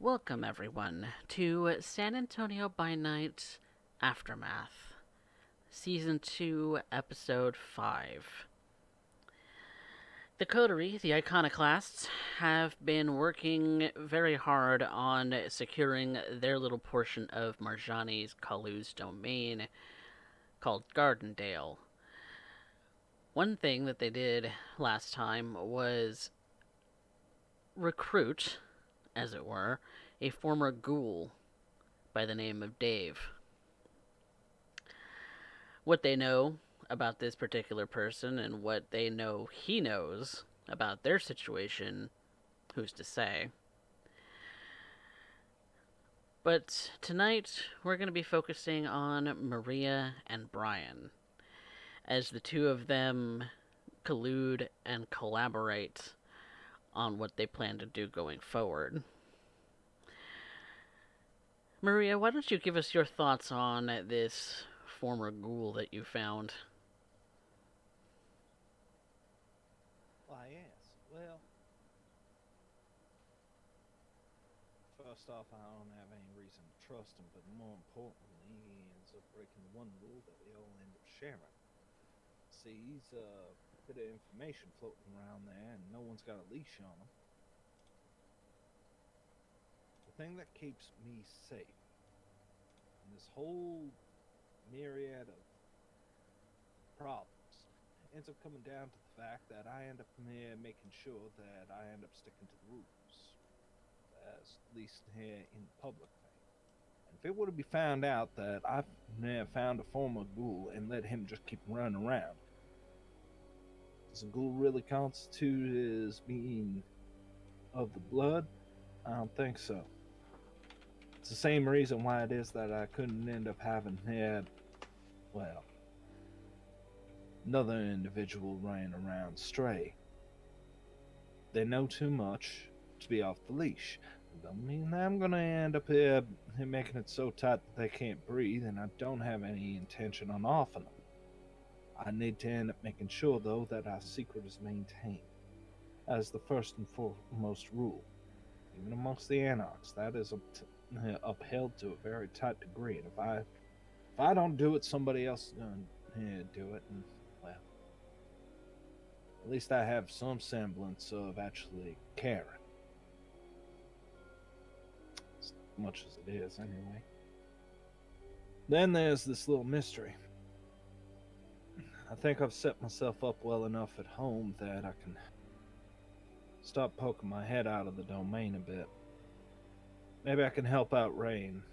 Welcome, everyone, to San Antonio by Night Aftermath, Season 2, Episode 5. The Coterie, the Iconoclasts, have been working very hard on securing their little portion of Marjani's Kalu's domain called Gardendale. One thing that they did last time was recruit, as it were, a former ghoul by the name of Dave. What they know about this particular person and what they know he knows about their situation, who's to say? But tonight we're going to be focusing on Maria and Bryan, as the two of them collude and collaborate on what they plan to do going forward. Maria, why don't you give us your thoughts on this former ghoul that you found? Why, yes. Well, first off, I don't have any reason to trust him, but more importantly, he ends up breaking the one rule that we all end up sharing. See, he's a bit of information floating around there, and no one's got a leash on him. The thing that keeps me safe in this whole myriad of problems ends up coming down to the fact that I end up making sure that I end up sticking to the rules, as least here in the public thing. And if it were to be found out that I've found a former ghoul and let him just keep running around, does a ghoul really constitute as being of the blood? I don't think so. It's the same reason why it is that I couldn't end up having had, well, another individual running around stray. They know too much to be off the leash. Don't mean that I'm gonna end up making it so tight that they can't breathe, and I don't have any intention on offing them. I need to end up making sure, though, that our secret is maintained as the first and foremost rule. Even amongst the Anarchs, that is upheld to a very tight degree. And if I don't do it, somebody else is gonna do it, and well, at least I have some semblance of actually caring. As much as it is, anyway. Then there's this little mystery. I think I've set myself up well enough at home that I can stop poking my head out of the domain a bit. Maybe I can help out Rain,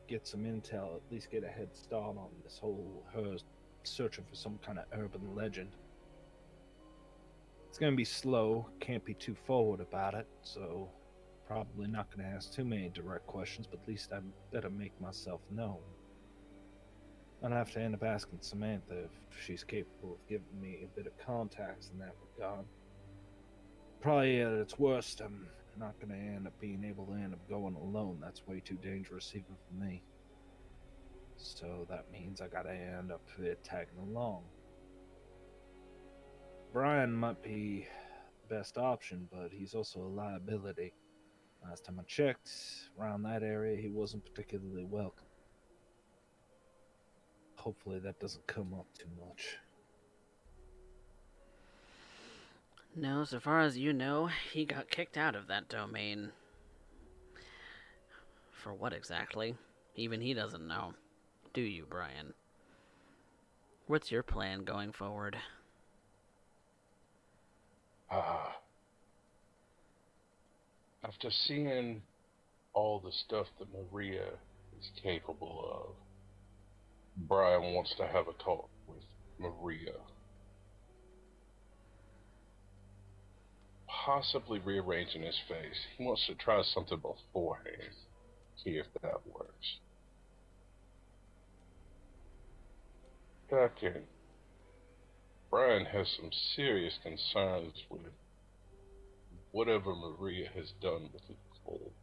get some intel, at least get a head start on this whole her searching for some kind of urban legend. It's gonna be slow, can't be too forward about it, so probably not gonna ask too many direct questions, but at least I better make myself known. I'd have to end up asking Samantha if she's capable of giving me a bit of contacts in that regard. Probably at its worst, I'm not going to end up being able to end up going alone. That's way too dangerous even for me. So that means I gotta end up tagging along. Bryan might be the best option, but he's also a liability. Last time I checked, around that area, he wasn't particularly welcome. Hopefully that doesn't come up too much. No, so far as you know, he got kicked out of that domain. For what exactly? Even he doesn't know. Do you, Bryan? What's your plan going forward? Ah, after seeing all the stuff that Maria is capable of, Bryan wants to have a talk with Maria. Possibly rearranging his face. He wants to try something beforehand. See if that works. Second, Bryan has some serious concerns with whatever Maria has done with Nicole,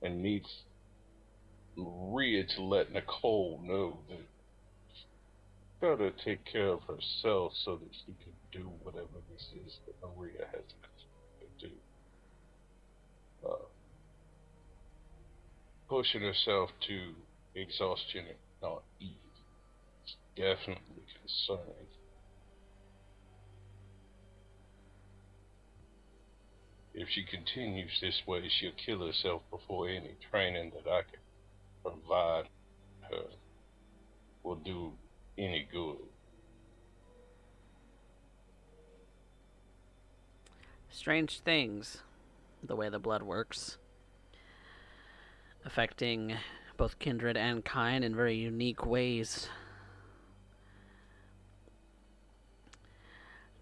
and needs Maria to let Nicole know that she's gotta take care of herself so that she can do whatever this is that Maria has asked her to do. Uh, pushing herself to exhaustion and not eat is definitely concerning. If she continues this way, she'll kill herself before any training that I can provide her will do any good. Strange things, the way the blood works, affecting both kindred and kind in very unique ways.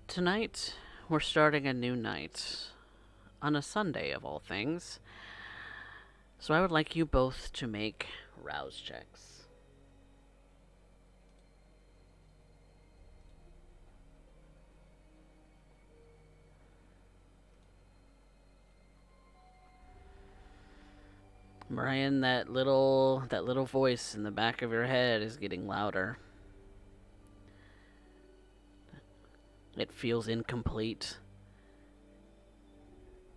Tonight, we're starting a new night, on a Sunday of all things. So I would like you both to make rouse checks. Brian, that little voice in the back of your head is getting louder. It feels incomplete.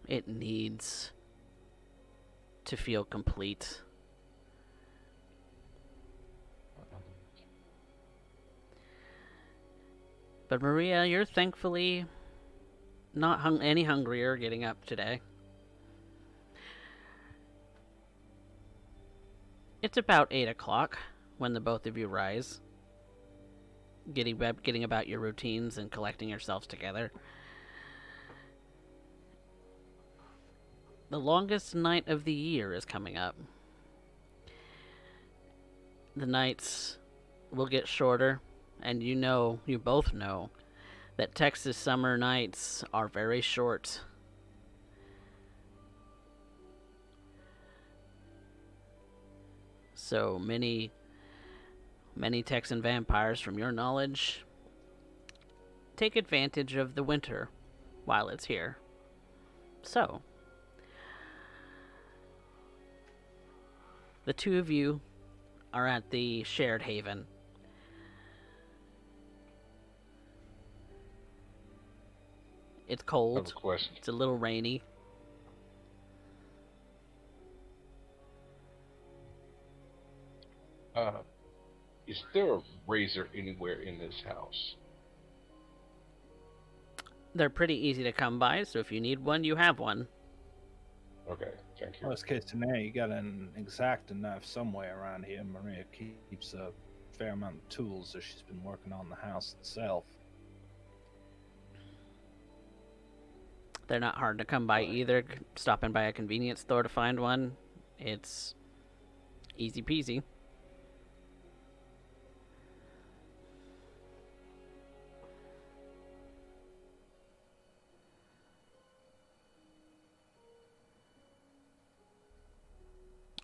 It needs to feel complete. But Maria, you're thankfully not any hungrier getting up today. It's about 8 o'clock when the both of you rise, getting about your routines and collecting yourselves together. The longest night of the year is coming up. The nights will get shorter, and you both know, that Texas summer nights are very short. So many Texan vampires, from your knowledge, take advantage of the winter while it's here. So, the two of you are at the shared haven. It's I have a cold. question. It's a little rainy. Uh, is there a razor anywhere in this house? They're pretty easy to come by, so if you need one, you have one. Okay, thank you. Worst case scenario, you got an X-Acto knife somewhere around here. Maria keeps a fair amount of tools as she's been working on the house itself. They're not hard to come by either. Stopping by a convenience store to find one, it's easy peasy.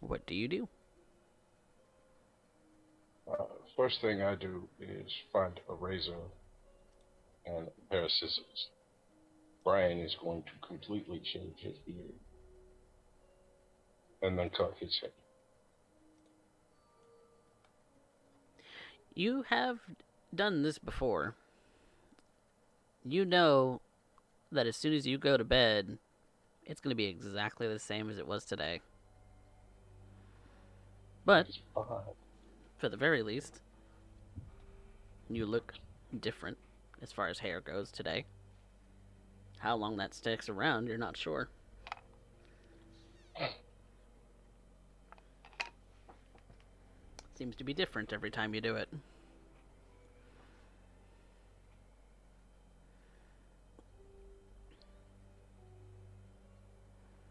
What do you do? First thing I do is find a razor and a pair of scissors. Brian is going to completely shave his beard and then cut his hair. You have done this before. You know that as soon as you go to bed, it's going to be exactly the same as it was today. But, That is fine. for the very least, you look different as far as hair goes today. How long that sticks around, you're not sure. Seems to be different every time you do it.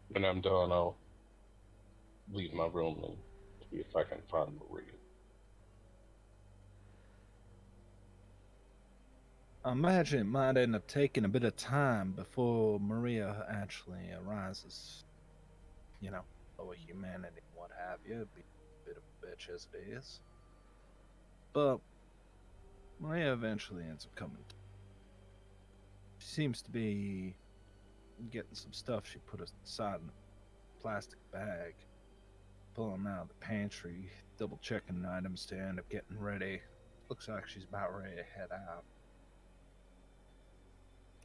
When I'm done, I'll leave my room and see if I can find Maria. I imagine it might end up taking a bit of time before Maria actually arises. You know, lower humanity, what have you. Be a bit of a bitch as it is. But Maria eventually ends up coming. She seems to be getting some stuff she put aside in a plastic bag, pulling out of the pantry, double checking items to end up getting ready. Looks like she's about ready to head out.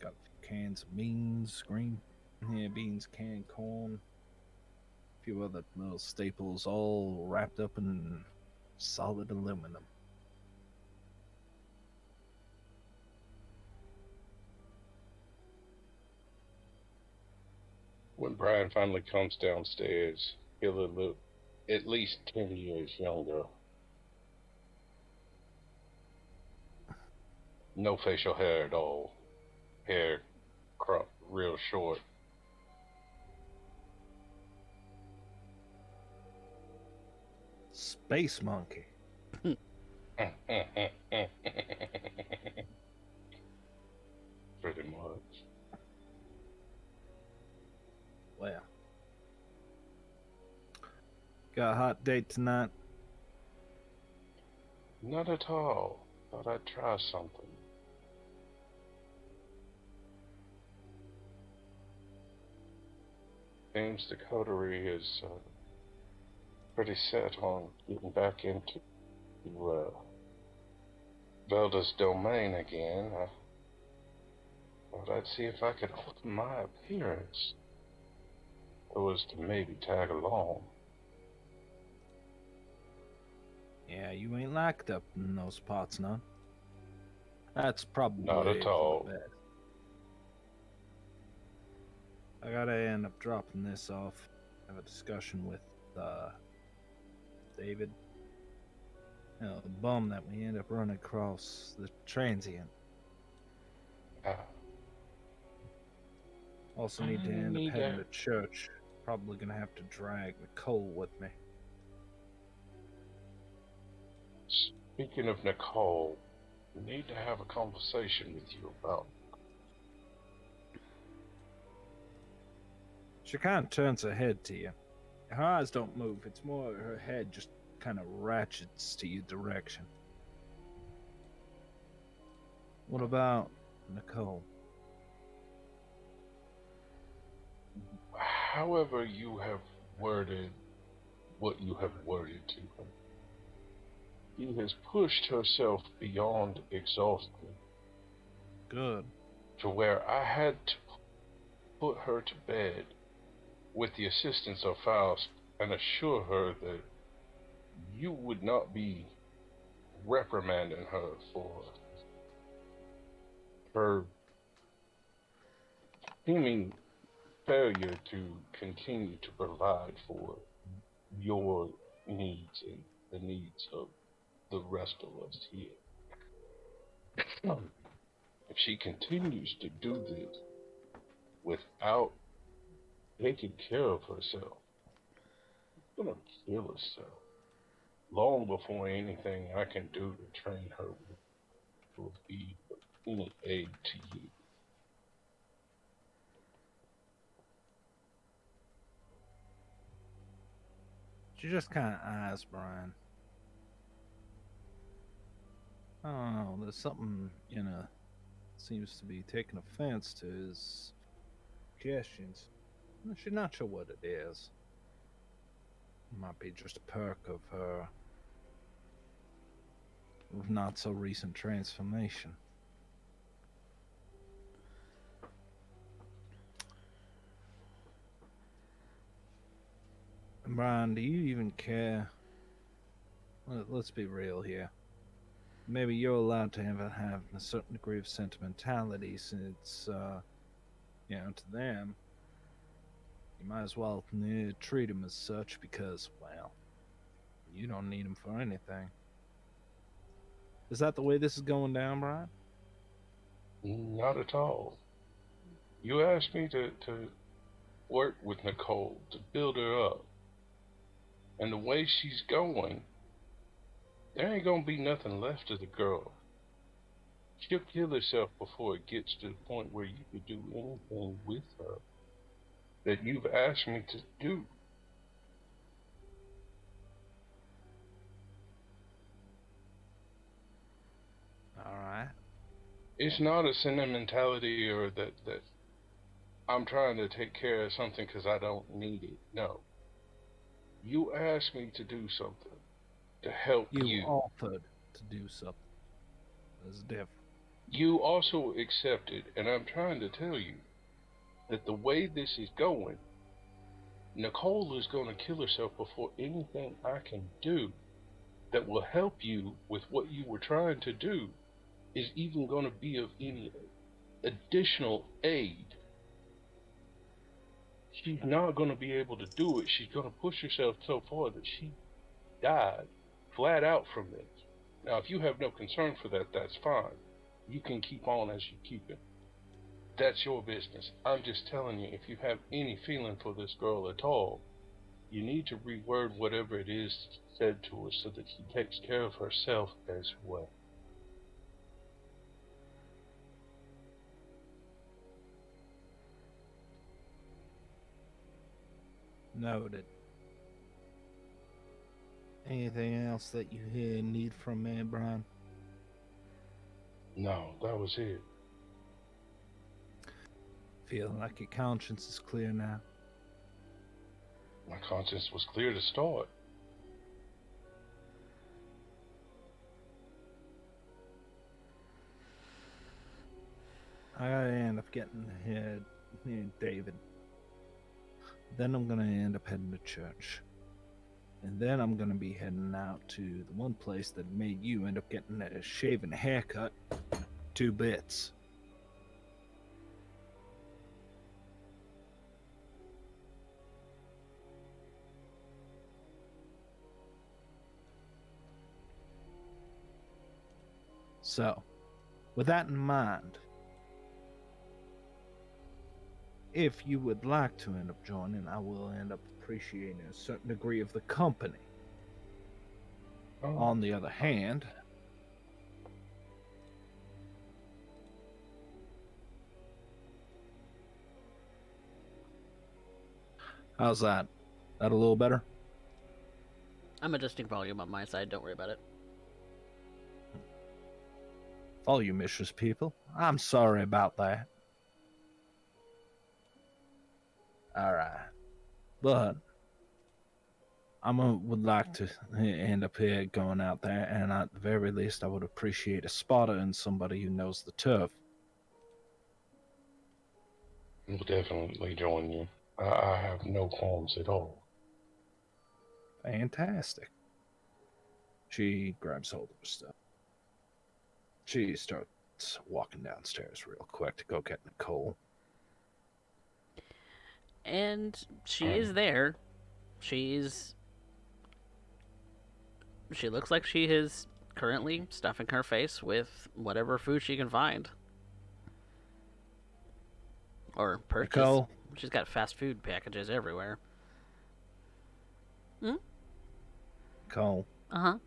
Got a few cans of beans, beans, canned corn, a few other little staples all wrapped up in solid aluminum. When Bryan finally comes downstairs, he'll look at least 10 years younger. No facial hair at all. Hair cropped real short. Space monkey. Pretty much. Well, got a hot date tonight? Not at all. Thought I'd try something. Seems the coterie is pretty set on getting back into Velda's domain again. I thought I'd see if I could alter my appearance. It was to maybe tag along. Yeah, you ain't locked up in those parts, none. That's probably Not at all. for the best. I gotta end up dropping this off. Have a discussion with David. You know, the bum that we end up running across, the transient. Also need to end up heading to church. Probably gonna have to drag Nicole with me. Speaking of Nicole, I need to have a conversation with you about. She kind of turns her head to you. Her eyes don't move. It's more her head just kind of ratchets to your direction. What about Nicole? However you have worded what you have worded to her, she has pushed herself beyond exhaustion. Good. To where I had to put her to bed with the assistance of Faust and assure her that you would not be reprimanding her for her seeming failure to continue to provide for your needs and the needs of the rest of us here. If she continues to do this without taking care of herself, she's gonna kill herself long before anything I can do to train her will be any aid to you. She just kind of eyes Bryan. I don't know. There's something, seems to be taking offense to his suggestions. She's not sure what it is. It might be just a perk of her not so recent transformation. Bryan, do you even care? Let's be real here. Maybe you're allowed to have a certain degree of sentimentality since, to them, you might as well treat them as such because, well, you don't need them for anything. Is that the way this is going down, Bryan? Not at all. You asked me to work with Nicole, to build her up. And the way she's going, there ain't gonna be nothing left of the girl. She'll kill herself before it gets to the point where you could do anything with her that you've asked me to do. Alright. It's not a sentimentality or that I'm trying to take care of something because I don't need it. No. You asked me to do something to help you. You offered to do something. That's different. You also accepted, and I'm trying to tell you that the way this is going, Nicole is going to kill herself before anything I can do that will help you with what you were trying to do is even going to be of any additional aid. She's not going to be able to do it. She's going to push herself so far that she died flat out from this. Now, if you have no concern for that, that's fine. You can keep on as you keep it. That's your business. I'm just telling you, if you have any feeling for this girl at all, you need to reword whatever it is said to her so that she takes care of herself as well. Noted. Anything else that you need from me, Bryan? No, that was it. Feeling like your conscience is clear now? My conscience was clear to start. I gotta end up getting here near David. Then I'm gonna end up heading to church. And then I'm gonna be heading out to the one place that made you end up getting a shaven haircut. 2 bits. So, with that in mind, if you would like to end up joining, I will end up appreciating a certain degree of the company. Oh. On the other hand, how's that? That a little better? I'm adjusting volume on my side, don't worry about it. All you mistress people, I'm sorry about that. Alright. But would like to end up here going out there, and at the very least, I would appreciate a spotter and somebody who knows the turf. We'll definitely join you. I have no qualms at all. Fantastic. She grabs hold of her stuff. She starts walking downstairs real quick to go get Nicole. And she is there. She looks like she is currently stuffing her face with whatever food she can find. Or purchase. Nicole? She's got fast food packages everywhere. Nicole? Uh-huh.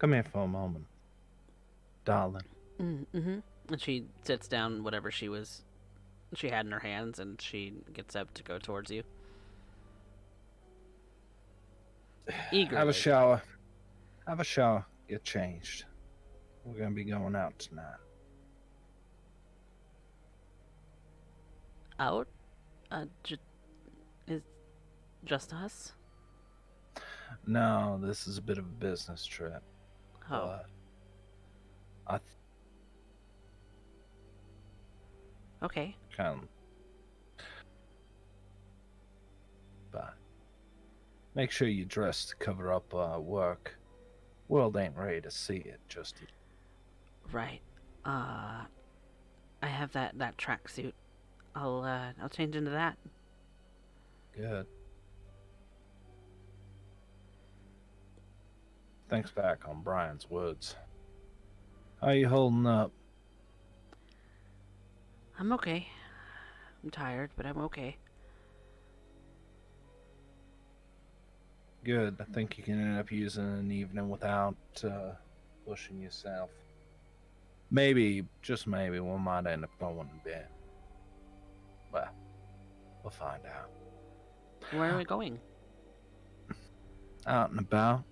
Come here for a moment. Darling. Mm-hmm. And she sits down whatever she had in her hands, and she gets up to go towards you. Eagerly. Have a shower. Have a shower. Get changed. We're going to be going out tonight. Out? Is just us? No, this is a bit of a business trip. Oh. But Okay. But make sure you dress to cover up work. World ain't ready to see it just yet. Right. I have that tracksuit. I'll change into that. Good. Thanks back on Bryan's words. How you holding up? I'm okay. I'm tired, but I'm okay. Good. I think you can end up using an evening without pushing yourself. Maybe, just maybe, we might end up going to bed. Well, we'll find out. Where are we going? Out and about.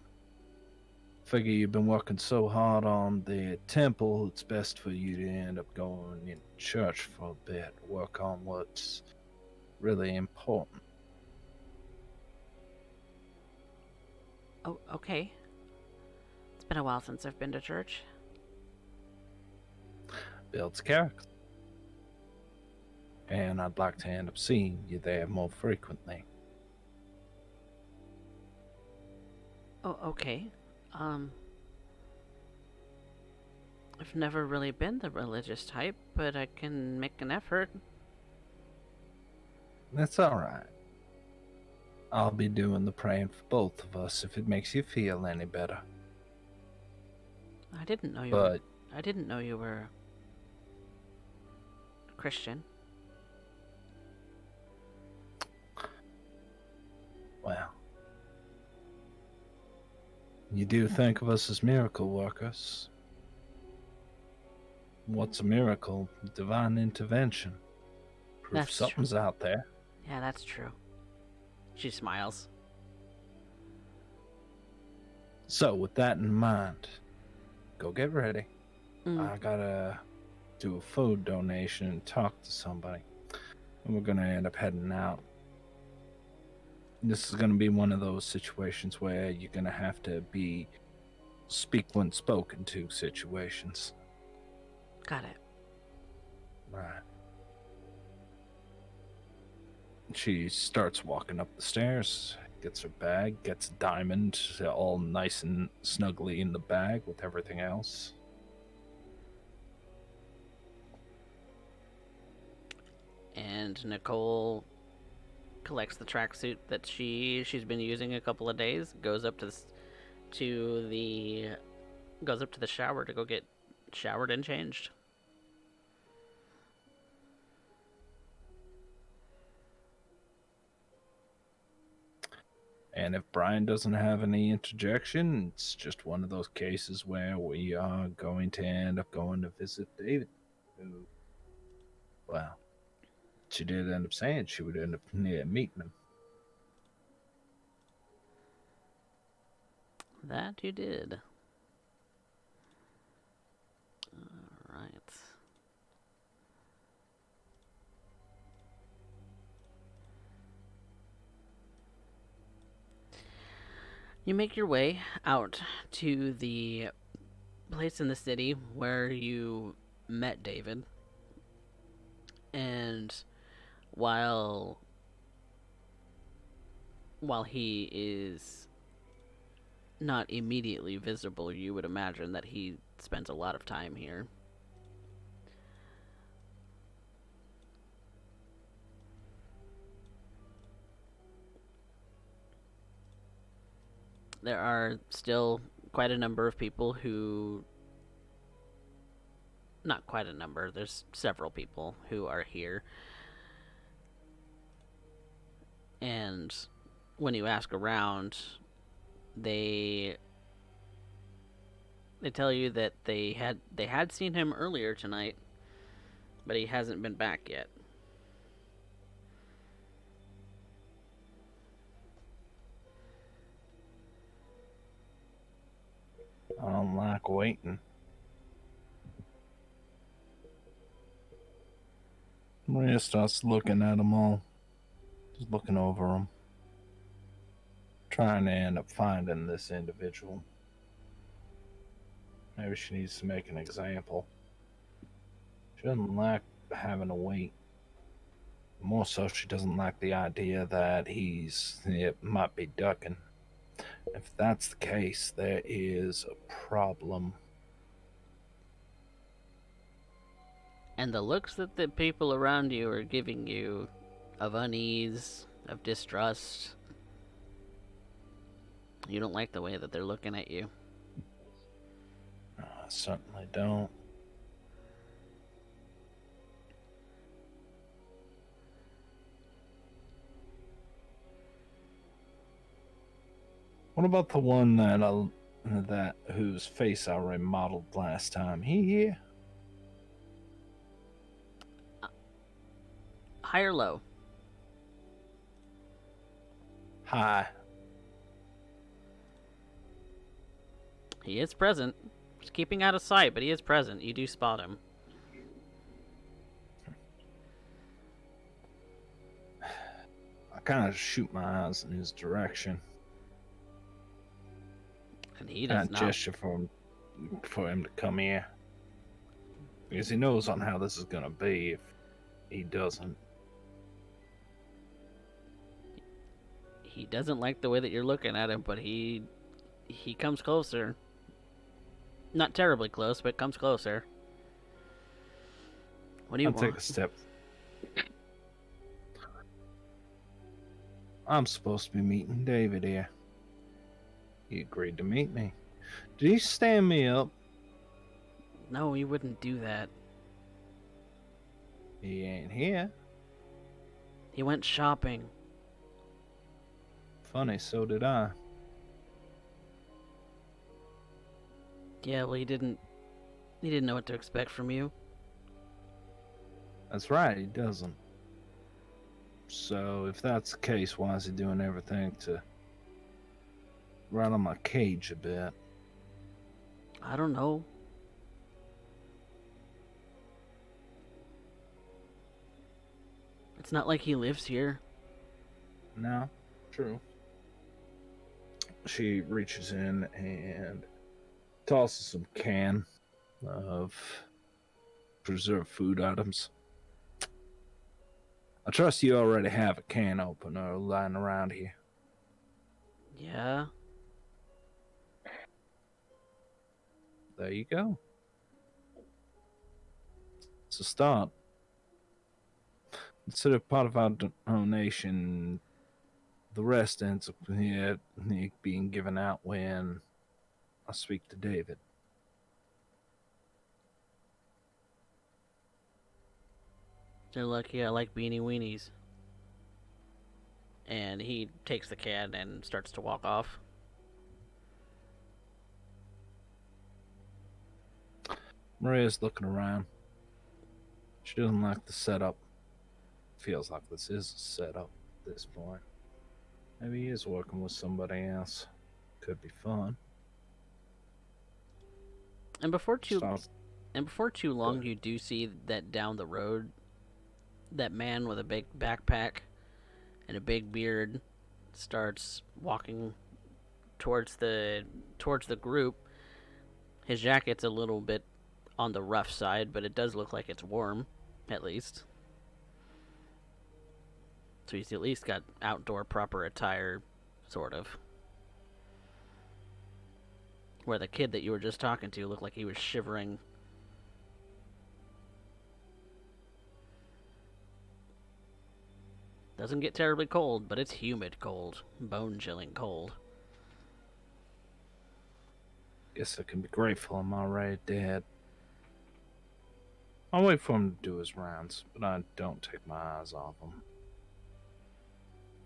Figure you've been working so hard on the temple, it's best for you to end up going in church for a bit. Work on what's really important. Oh, okay. It's been a while since I've been to church. Builds character. and I'd like to end up seeing you there more frequently. Oh, okay. I've never really been the religious type, but I can make an effort. That's all right. I'll be doing the praying for both of us if it makes you feel any better. I didn't know you were. But I didn't know you were a Christian. well, you do think of us as miracle workers. What's a miracle? Divine intervention. Proof That's true. something's out there. Yeah, that's true. She smiles. So, with that in mind, go get ready. Mm. I gotta do a food donation and talk to somebody. And we're gonna end up heading out. This is gonna be one of those situations where you're gonna have to be speak when spoken to situations. Got it. Right. She starts walking up the stairs, gets her bag, gets Diamond all nice and snugly in the bag with everything else. And Nicole collects the tracksuit that she's been using a couple of days. Goes up to the shower to go get showered and changed. And if Bryan doesn't have any interjection, it's just one of those cases where we are going to end up going to visit David, who, well, she did end up saying she would end up meeting him. That you did. Alright. You make your way out to the place in the city where you met David. And while he is not immediately visible, you would imagine that he spends a lot of time here. There are still quite a number of people who... Not quite a number, there's several people who are here. And when you ask around, they tell you that they had seen him earlier tonight, but he hasn't been back yet. I don't like waiting. Maria starts looking at them all, just looking over them, trying to end up finding this individual. Maybe she needs to make an example. She doesn't like having to wait. More so, she doesn't like the idea that it might be ducking. If that's the case, there is a problem. And the looks that the people around you are giving you of unease, of distrust, you don't like the way that they're looking at you. I certainly don't. What about the one that whose face I remodeled last time? He here? High or low? Hi. He is present. He's keeping out of sight, but he is present. You do spot him. I kind of shoot my eyes in his direction. And he does not. Gesture for him to come here. Because he knows on how this is going to be. He doesn't. He doesn't like the way that you're looking at him, but he comes closer. Not terribly close, but comes closer. What do you I'll want? take a step. I'm supposed to be meeting David here. He agreed to meet me. Did he stand me up? No, he wouldn't do that. He ain't here. He went shopping. Funny, so did I. Yeah, well, he didn't know what to expect from you. That's right, he doesn't. So, if that's the case, why is he doing everything to rattle my cage a bit? I don't know. It's not like he lives here. No, true. She reaches in and tosses some can of preserved food items. I trust you already have a can opener lying around here. Yeah. There you go. It's a start. Consider part of our donation. The rest ends up here being given out when I speak to David. They're lucky I like beanie weenies. And he takes the can and starts to walk off. Maria's looking around. She doesn't like the setup. Feels like this is a setup at this point. Maybe he is working with somebody else. Could be fun. And before too long, Good. you do see that down the road, that man with a big backpack and a big beard starts walking towards the group. His jacket's a little bit on the rough side, but it does look like it's warm, at least. So he's at least got outdoor proper attire, sort of. Where the kid that you were just talking to looked like he was shivering. Doesn't get terribly cold, but it's humid cold. Bone-chilling cold. Guess I can be grateful I'm already dead. I'll wait for him to do his rounds, but I don't take my eyes off him.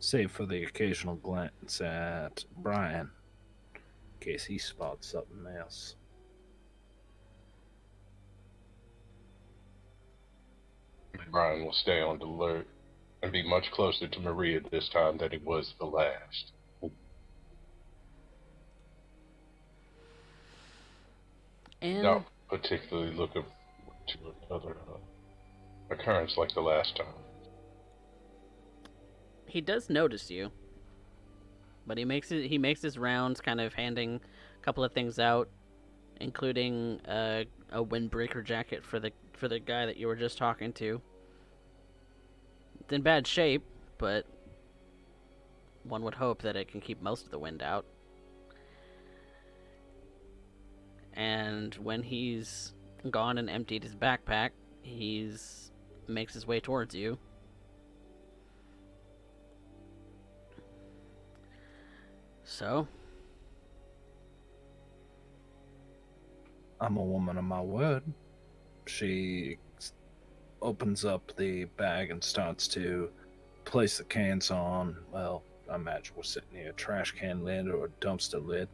Save for the occasional glance at Bryan, in case he spots something else. Bryan will stay on the alert and be much closer to Maria this time than he was the last. And Not particularly looking to another occurrence like the last time. he does notice you. But he makes his rounds, kind of handing a couple of things out, including a windbreaker jacket for the guy that you were just talking to. It's in bad shape, but one would hope that it can keep most of the wind out. And when he's gone and emptied his backpack, he's makes his way towards you. So, I'm a woman of my word. She opens up the bag and starts to place the cans on. Well, I imagine we're sitting near a trash can lid or a dumpster lid.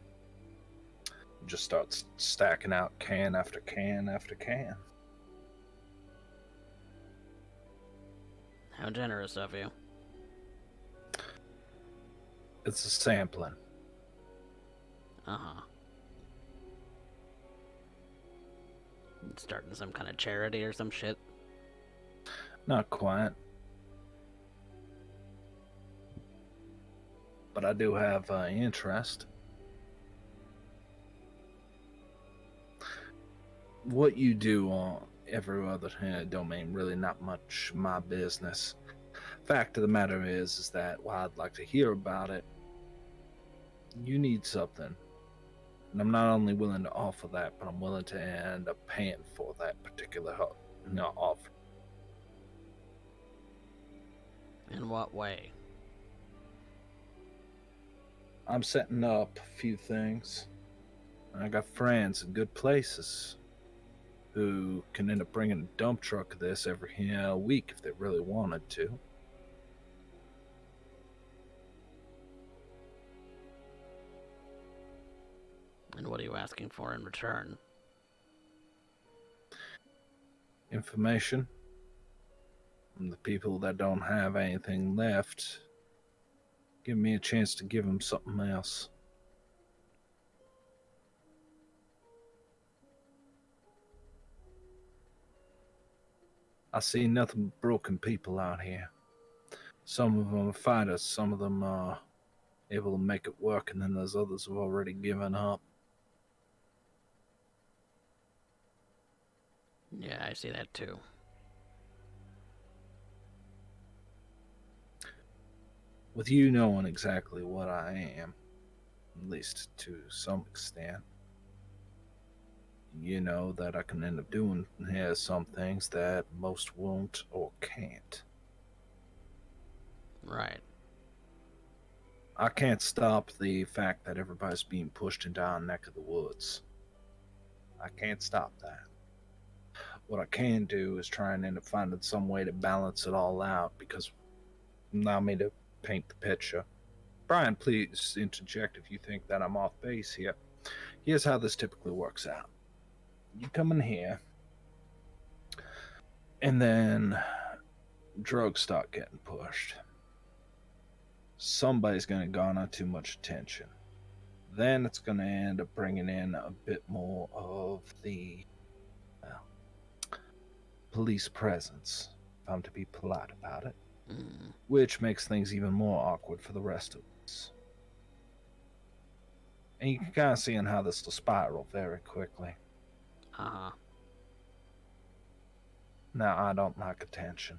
Just starts stacking out can after can after can. how generous of you. It's a sampling. Uh-huh. Starting some kind of charity or some shit. Not quite. But I do have interest. What you do every other domain, really not much my business. Fact of the matter is that while I'd like to hear about it, you need something. And I'm not only willing to offer that, but I'm willing to end up paying for that particular offer. In what way? I'm setting up a few things. I got friends in good places who can end up bringing a dump truck of this every week if they really wanted to. And what are you asking for in return? Information from the people that don't have anything left. Give me a chance to give them something else. I see nothing but broken people out here. Some of them are fighters, some of them are able to make it work, and then there's others who've already given up. Yeah, I see that too. With you knowing exactly what I am, at least to some extent, you know that I can end up doing here some things that most won't or can't. Right. I can't stop the fact that everybody's being pushed into our neck of the woods. I can't stop that. What I can do is try and end up finding some way to balance it all out, because allow me to paint the picture. Bryan, please interject if you think that I'm off base here. Here's how this typically works out. You come in here, and then drugs start getting pushed. Somebody's going to garner too much attention. Then it's going to end up bringing in a bit more of the police presence, if I'm to be polite about it, which makes things even more awkward for the rest of us. And you can kind of see how this will spiral very quickly. Now, I don't like attention,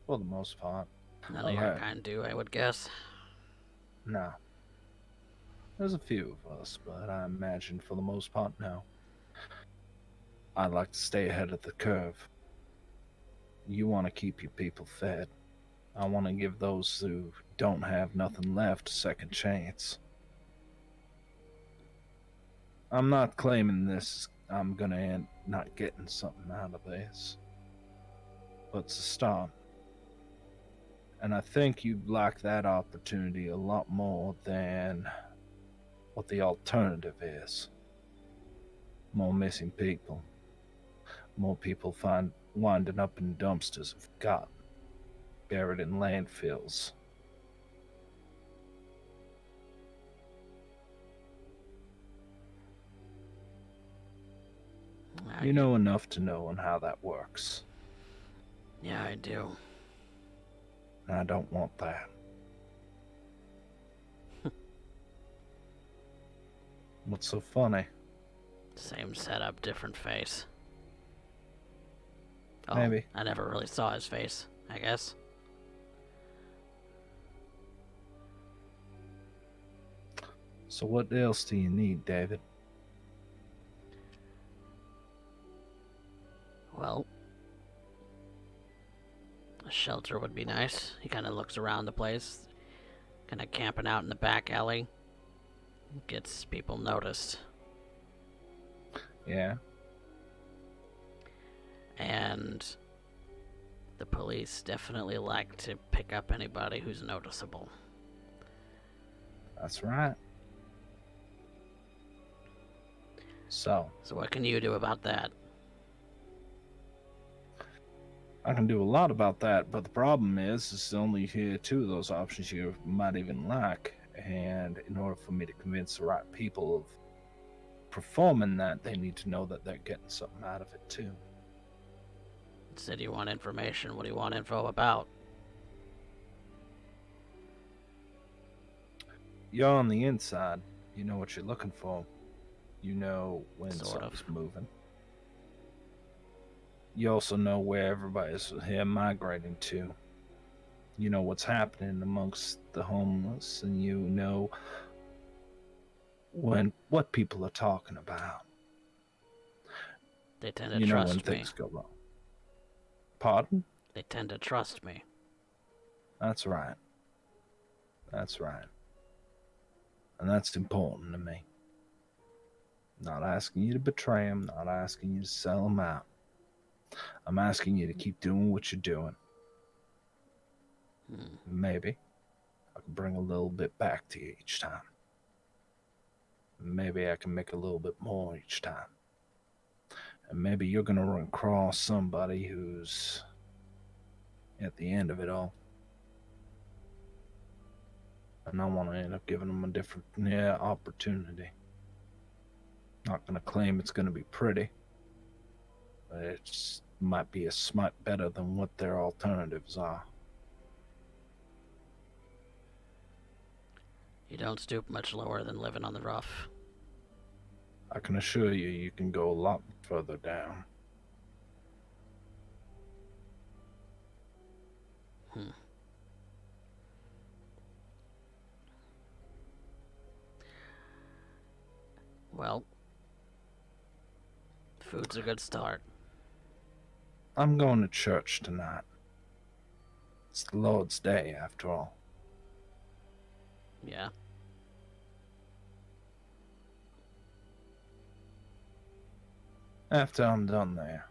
for the most part. None of your kind do, I would guess. No. There's a few of us, but I imagine for the most part, no. I like to stay ahead of the curve. You want to keep your people fed. I want to give those who don't have nothing left a second chance. I'm not claiming this. I'm going to end not getting something out of this. But it's a start. And I think you'd like that opportunity a lot more than what the alternative is. More missing people. More people winding up in dumpsters of forgotten, buried in landfills. You know enough to know on how that works. Yeah, I do. And I don't want that. What's so funny? Same setup, different face. Oh, Maybe. I never really saw his face, I guess. So what else do you need, David? Well, a shelter would be nice. He kind of looks around the place, kind of camping out in the back alley. Gets people noticed. Yeah. And the police definitely like to pick up anybody who's noticeable. That's right. So what can you do about that? I can do a lot about that, but the problem is only two of those options you might even like. And in order for me to convince the right people of performing that, they need to know that they're getting something out of it too. You said you want information. What do you want info about? You're on the inside. You know what you're looking for. You know when Sort something's of. moving. You also know where everybody's here migrating to. You know what's happening amongst the homeless, and you know what people are talking about. They tend to You know when trust me. things go wrong. Pardon? They tend to trust me. That's right. That's right. And that's important to me. Not asking you to betray them, not asking you to sell them out. I'm asking you to keep doing what you're doing. Maybe I can bring a little bit back to you each time. Maybe I can make a little bit more each time. And maybe you're going to run across somebody who's at the end of it all. And I want to end up giving them a different opportunity. Not going to claim it's going to be pretty, but it might be a smite better than what their alternatives are. You don't stoop much lower than living on the rough. I can assure you, you can go a lot further down. Well, food's a good start. I'm going to church tonight. It's the Lord's Day, after all. Yeah. After I'm done there,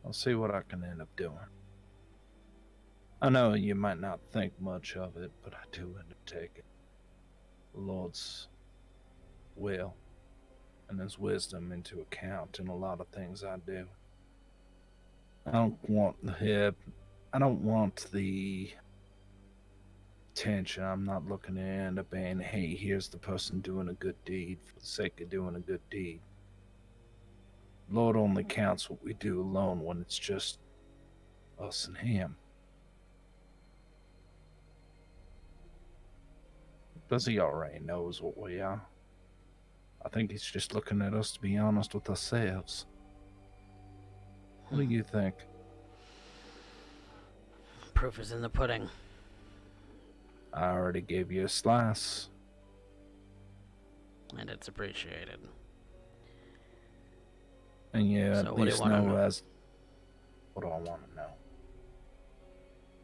I'll see what I can end up doing. I know you might not think much of it, but I do end up taking the Lord's will and His wisdom into account in a lot of things I do. I don't want the attention. I'm not looking to end up being, hey, here's the person doing a good deed for the sake of doing a good deed. Lord only counts what we do alone when it's just us and Him. Because He already knows what we are. I think He's just looking at us to be honest with ourselves. What do you think? Proof is in the pudding. I already gave you a slice. And it's appreciated. And you So at what do you least wanna know know? as... What do I want to know?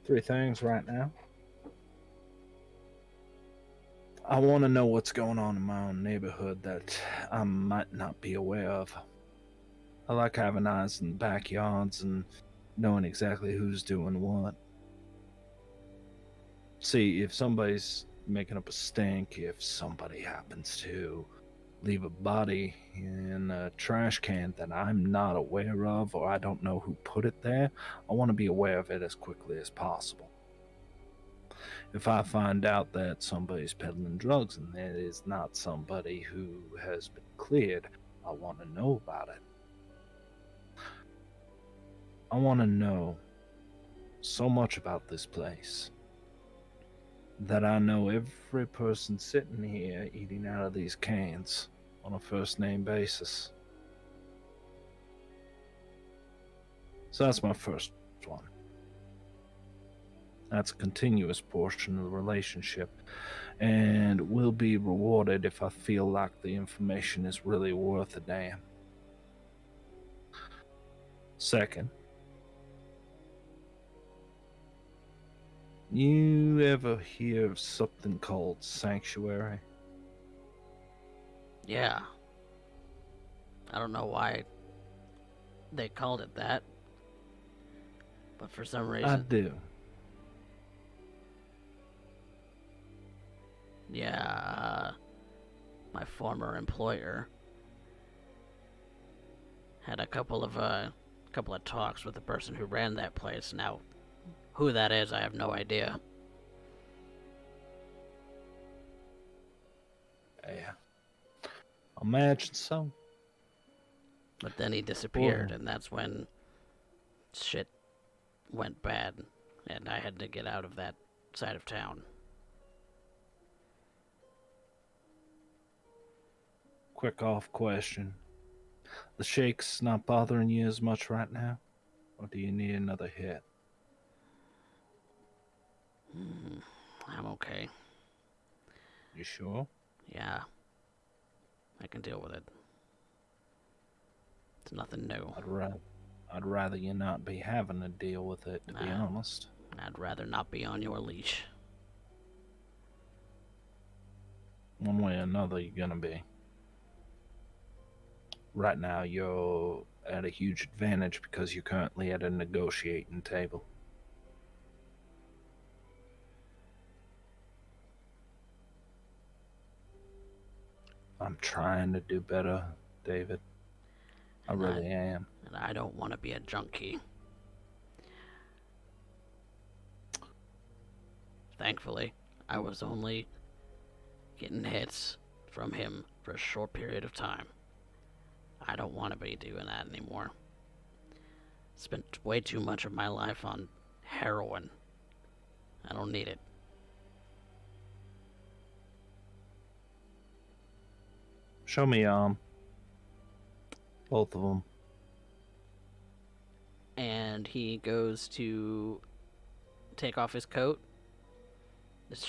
3 things right now. I want to know what's going on in my own neighborhood that I might not be aware of. I like having eyes in the backyards and knowing exactly who's doing what. See, if somebody's making up a stink, if somebody happens to leave a body in a trash can that I'm not aware of or I don't know who put it there, I want to be aware of it as quickly as possible. If I find out that somebody's peddling drugs and it is not somebody who has been cleared, I want to know about it. I want to know so much about this place that I know every person sitting here eating out of these cans on a first name basis. So that's my first one. That's a continuous portion of the relationship and will be rewarded if I feel like the information is really worth a damn. Second, you ever hear of something called sanctuary? Yeah. I don't know why they called it that. But for some reason... I do. Yeah, my former employer had a couple of talks with the person who ran that place. Now, who that is, I have no idea. Yeah. Imagine so. But then he disappeared, and that's when shit went bad, and I had to get out of that side of town. Quick off question. The shake's not bothering you as much right now? Or do you need another hit? I'm okay. You sure? Yeah, I can deal with it. It's nothing new. I'd rather you not be having to deal with it, to be honest. I'd rather not be on your leash. One way or another, you're gonna be. Right now, you're at a huge advantage because you're currently at a negotiating table. I'm trying to do better, David. I really am. And I don't want to be a junkie. Thankfully, I was only getting hits from him for a short period of time. I don't want to be doing that anymore. Spent way too much of my life on heroin. I don't need it. Show me both of them. And he goes to take off his coat.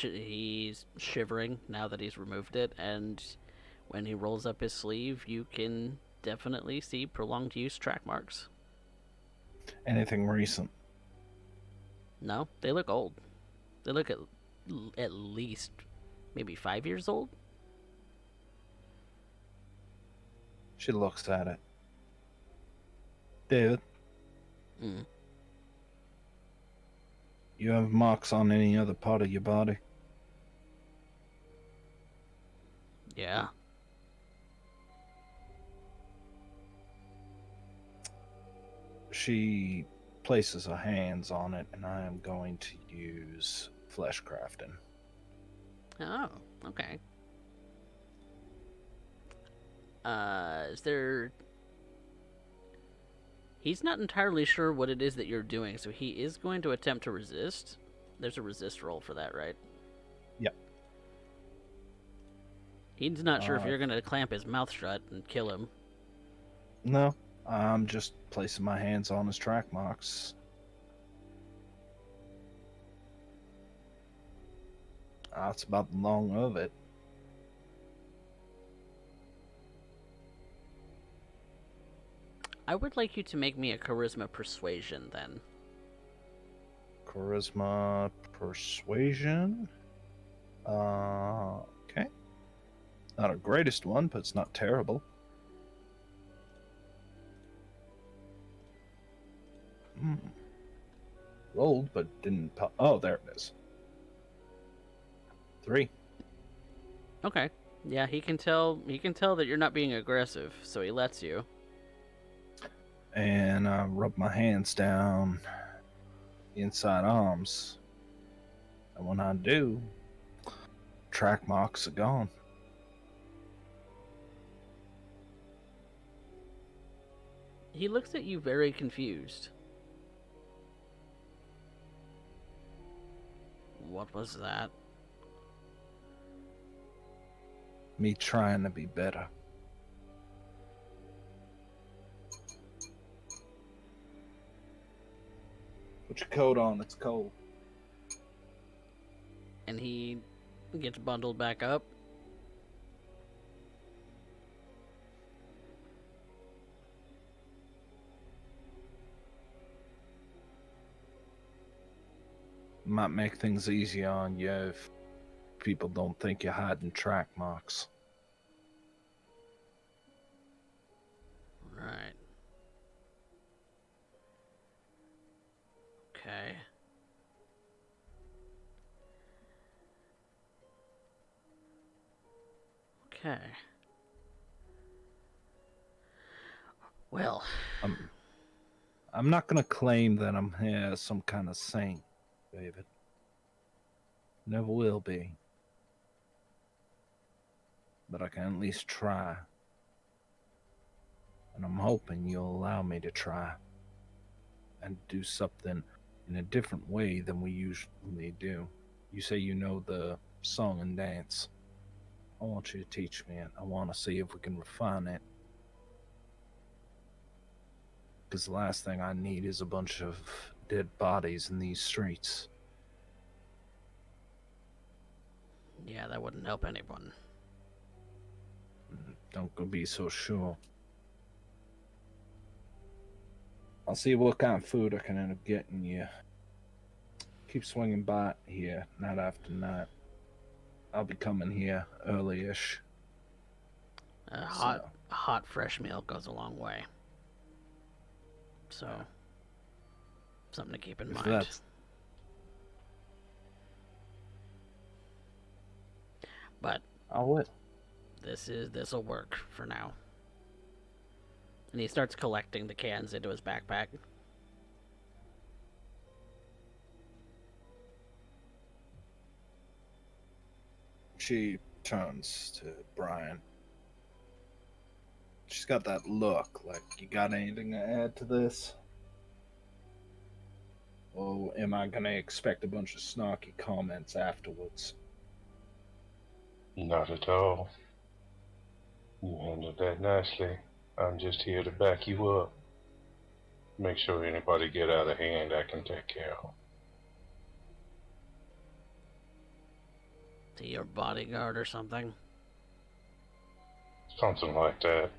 He's shivering now that he's removed it, and when he rolls up his sleeve, you can definitely see prolonged use track marks. Anything recent? No, they look old. They look at least maybe 5 years old. She looks at it. David, you have marks on any other part of your body? Yeah. She places her hands on it, and I am going to use flesh crafting. Oh, okay. Is there... He's not entirely sure what it is that you're doing, so he is going to attempt to resist. There's a resist roll for that, right? Yep. He's not sure if you're going to clamp his mouth shut and kill him. No, I'm just placing my hands on his track marks. That's about the long of it. I would like you to make me a charisma persuasion, then. Charisma persuasion. Okay. Not a greatest one, but it's not terrible. Rolled, but didn't pop. Oh, there it is. 3. Okay. Yeah, he can tell that you're not being aggressive, so he lets you. And I rub my hands down the inside arms. And when I do, track marks are gone. He looks at you very confused. What was that? Me trying to be better. Put your coat on, it's cold. And he gets bundled back up. Might make things easier on you if people don't think you're hiding track marks. Right. Okay. Okay. Well, I'm not going to claim that I'm here as some kind of saint, David. Never will be. But I can at least try. And I'm hoping you'll allow me to try. And do something in a different way than we usually do. You say you know the song and dance. I want you to teach me it. I want to see if we can refine it. Because the last thing I need is a bunch of dead bodies in these streets. Yeah, that wouldn't help anyone. Don't go be so sure. I'll see what kind of food I can end up getting you. Keep swinging by here night after night. I'll be coming here early-ish. A hot fresh meal goes a long way. So, something to keep in mind. But this'll work for now. And he starts collecting the cans into his backpack. She turns to Bryan. She's got that look like, you got anything to add to this? Or am I going to expect a bunch of snarky comments afterwards? Not at all. You handled that nicely. I'm just here to back you up. Make sure anybody get out of hand, I can take care of. To your bodyguard or something? Something like that.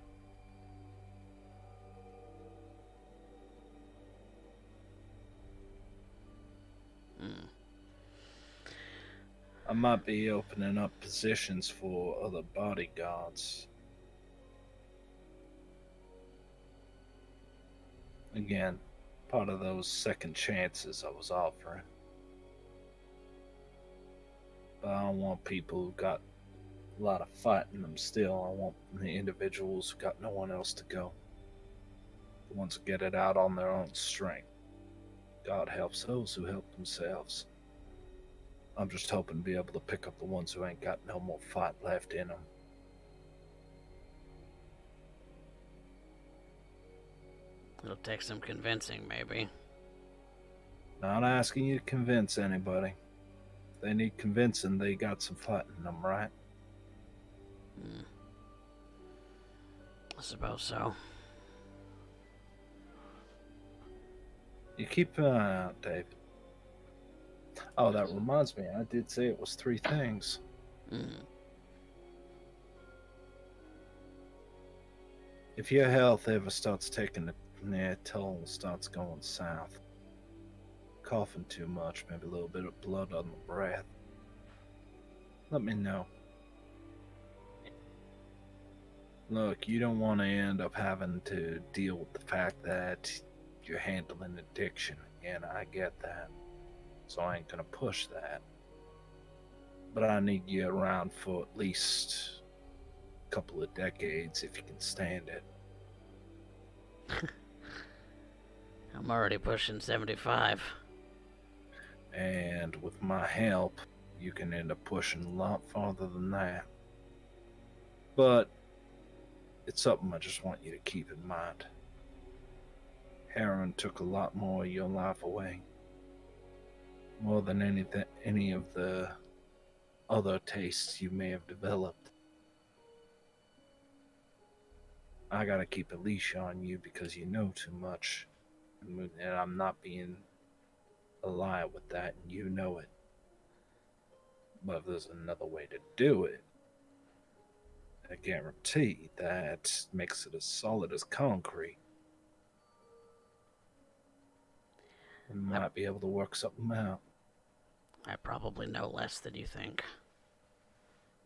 I might be opening up positions for other bodyguards. Again, part of those second chances I was offering. But I don't want people who got a lot of fight in them still. I want the individuals who got no one else to go. The ones who get it out on their own strength. God helps those who help themselves. I'm just hoping to be able to pick up the ones who ain't got no more fight left in them. It'll take some convincing, maybe. Not asking you to convince anybody. If they need convincing, they got some fight in them, right? I suppose so. You keep an eye out, David. Oh, that reminds me, I did say it was 3 things. If your health ever starts taking a toll, starts going south, coughing too much, maybe a little bit of blood on the breath, let me know. Look, you don't want to end up having to deal with the fact that you're handling addiction. And I get that. So I ain't gonna push that. But I need you around for at least a couple of decades if you can stand it. I'm already pushing 75. And with my help, you can end up pushing a lot farther than that. But it's something I just want you to keep in mind. Heroin took a lot more of your life away. More than any of the other tastes you may have developed. I gotta keep a leash on you because you know too much. And I'm not being a liar with that, and you know it. But if there's another way to do it, I guarantee that makes it as solid as concrete. We might be able to work something out. I probably know less than you think.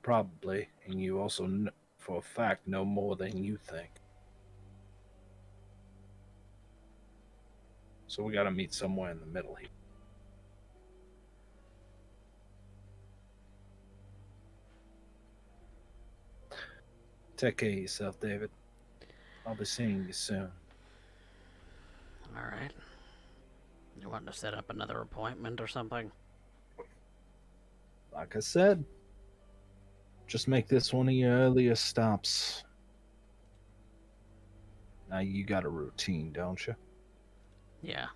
Probably, and you also, for a fact, know more than you think. So we gotta meet somewhere in the middle here. Take care of yourself, David. I'll be seeing you soon. Alright. You want to set up another appointment or something? Like I said, just make this one of your earliest stops. Now you got a routine, don't you? Yeah.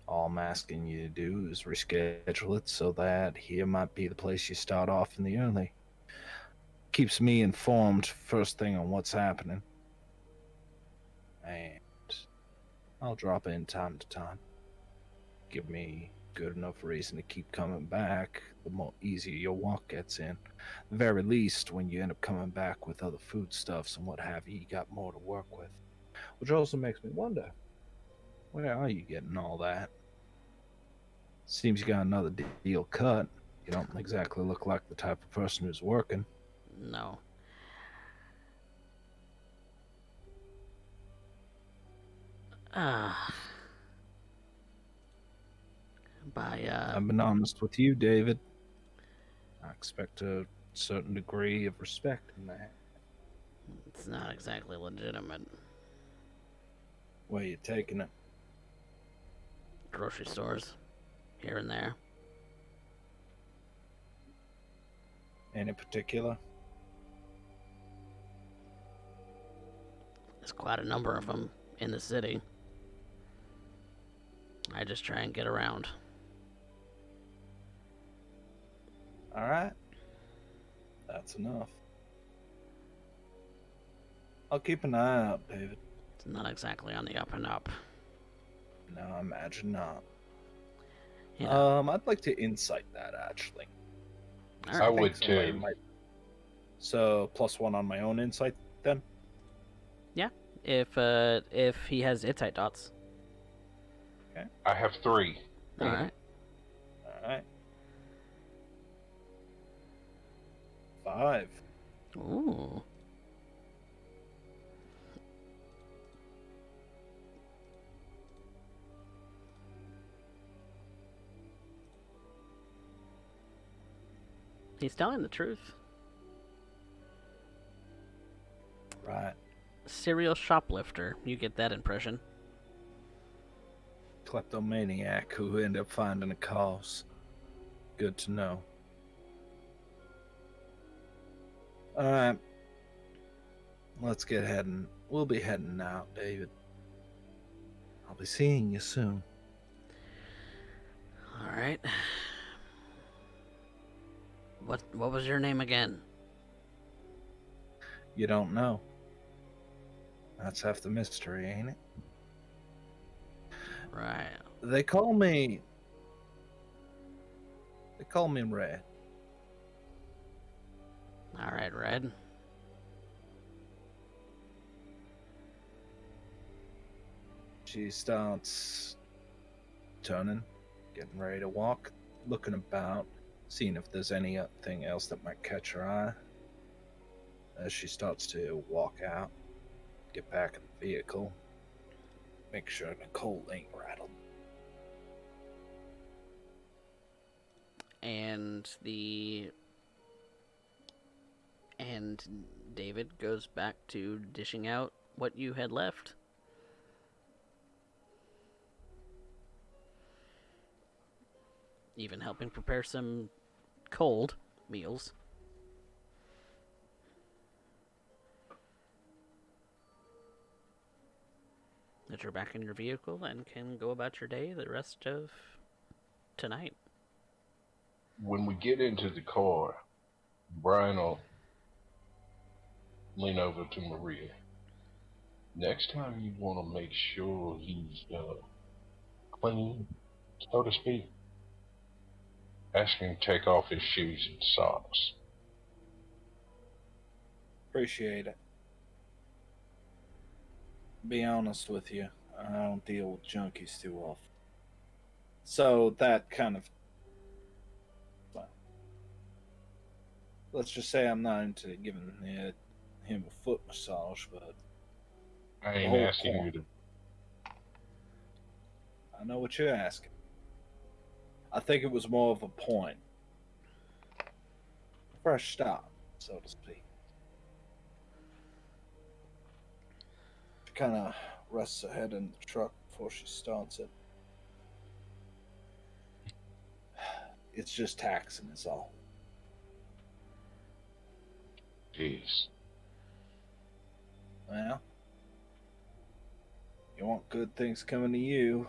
All I'm asking you to do is reschedule it so that here might be the place you start off in the early. Keeps me informed first thing on what's happening. and I'll drop in time to time. Give me good enough reason to keep coming back, the more easier your walk gets in. The very least, when you end up coming back with other foodstuffs and what have you, you got more to work with. Which also makes me wonder, where are you getting all that? Seems you got another deal cut. You don't exactly look like the type of person who's working. No. Ah. I've been honest with you, David. I expect a certain degree of respect in that. It's not exactly legitimate. Where you taking it? Grocery stores, here and there. Any particular? There's quite a number of them in the city. I just try and get around. All right. That's enough. I'll keep an eye out, David. It's not exactly on the up and up. No, I imagine not. You know, I'd like to insight that, actually. all I right. would somebody too. So, +1 on my own insight, then? If he has Hittite dots. I have 3. All right. All right. 5. Ooh. He's telling the truth. Right. Serial shoplifter. You get that impression. Kleptomaniac who ended up finding a cause. Good to know. Alright. Let's get heading. We'll be heading out, David. I'll be seeing you soon. All right. What was your name again? You don't know. That's half the mystery, ain't it? Right. They call me Red. All right, Red. She starts turning, getting ready to walk, looking about, seeing if there's anything else that might catch her eye. As she starts to walk out, get back in the vehicle, make sure Nicole ain't rattled. And David goes back to dishing out what you had left. Even helping prepare some cold meals. That you're back in your vehicle and can go about your day the rest of tonight. When we get into the car, Bryan will lean over to Maria. Next time you want to make sure he's clean, so to speak, ask him to take off his shoes and socks. Appreciate it. Be honest with you, I don't deal with junkies too often. So that kind of, well, let's just say I'm not into giving him a foot massage, but I the ain't whole asking point. you to. I know what you're asking. I think it was more of a point. Fresh start, so to speak. She kind of rests her head in the truck before she starts it. It's just taxing, is all. Jeez. Well, you want good things coming to you.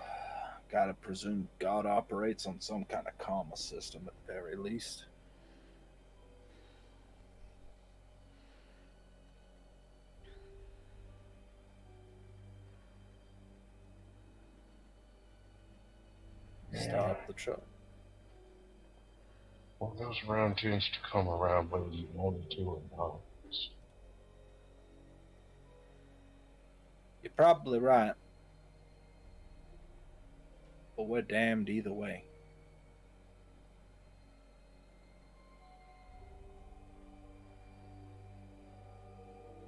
Gotta presume God operates on some kind of karma system at the very least. stop the truck. Well, those round tends to come around whether you wanted to or not. You're probably right. But we're damned either way.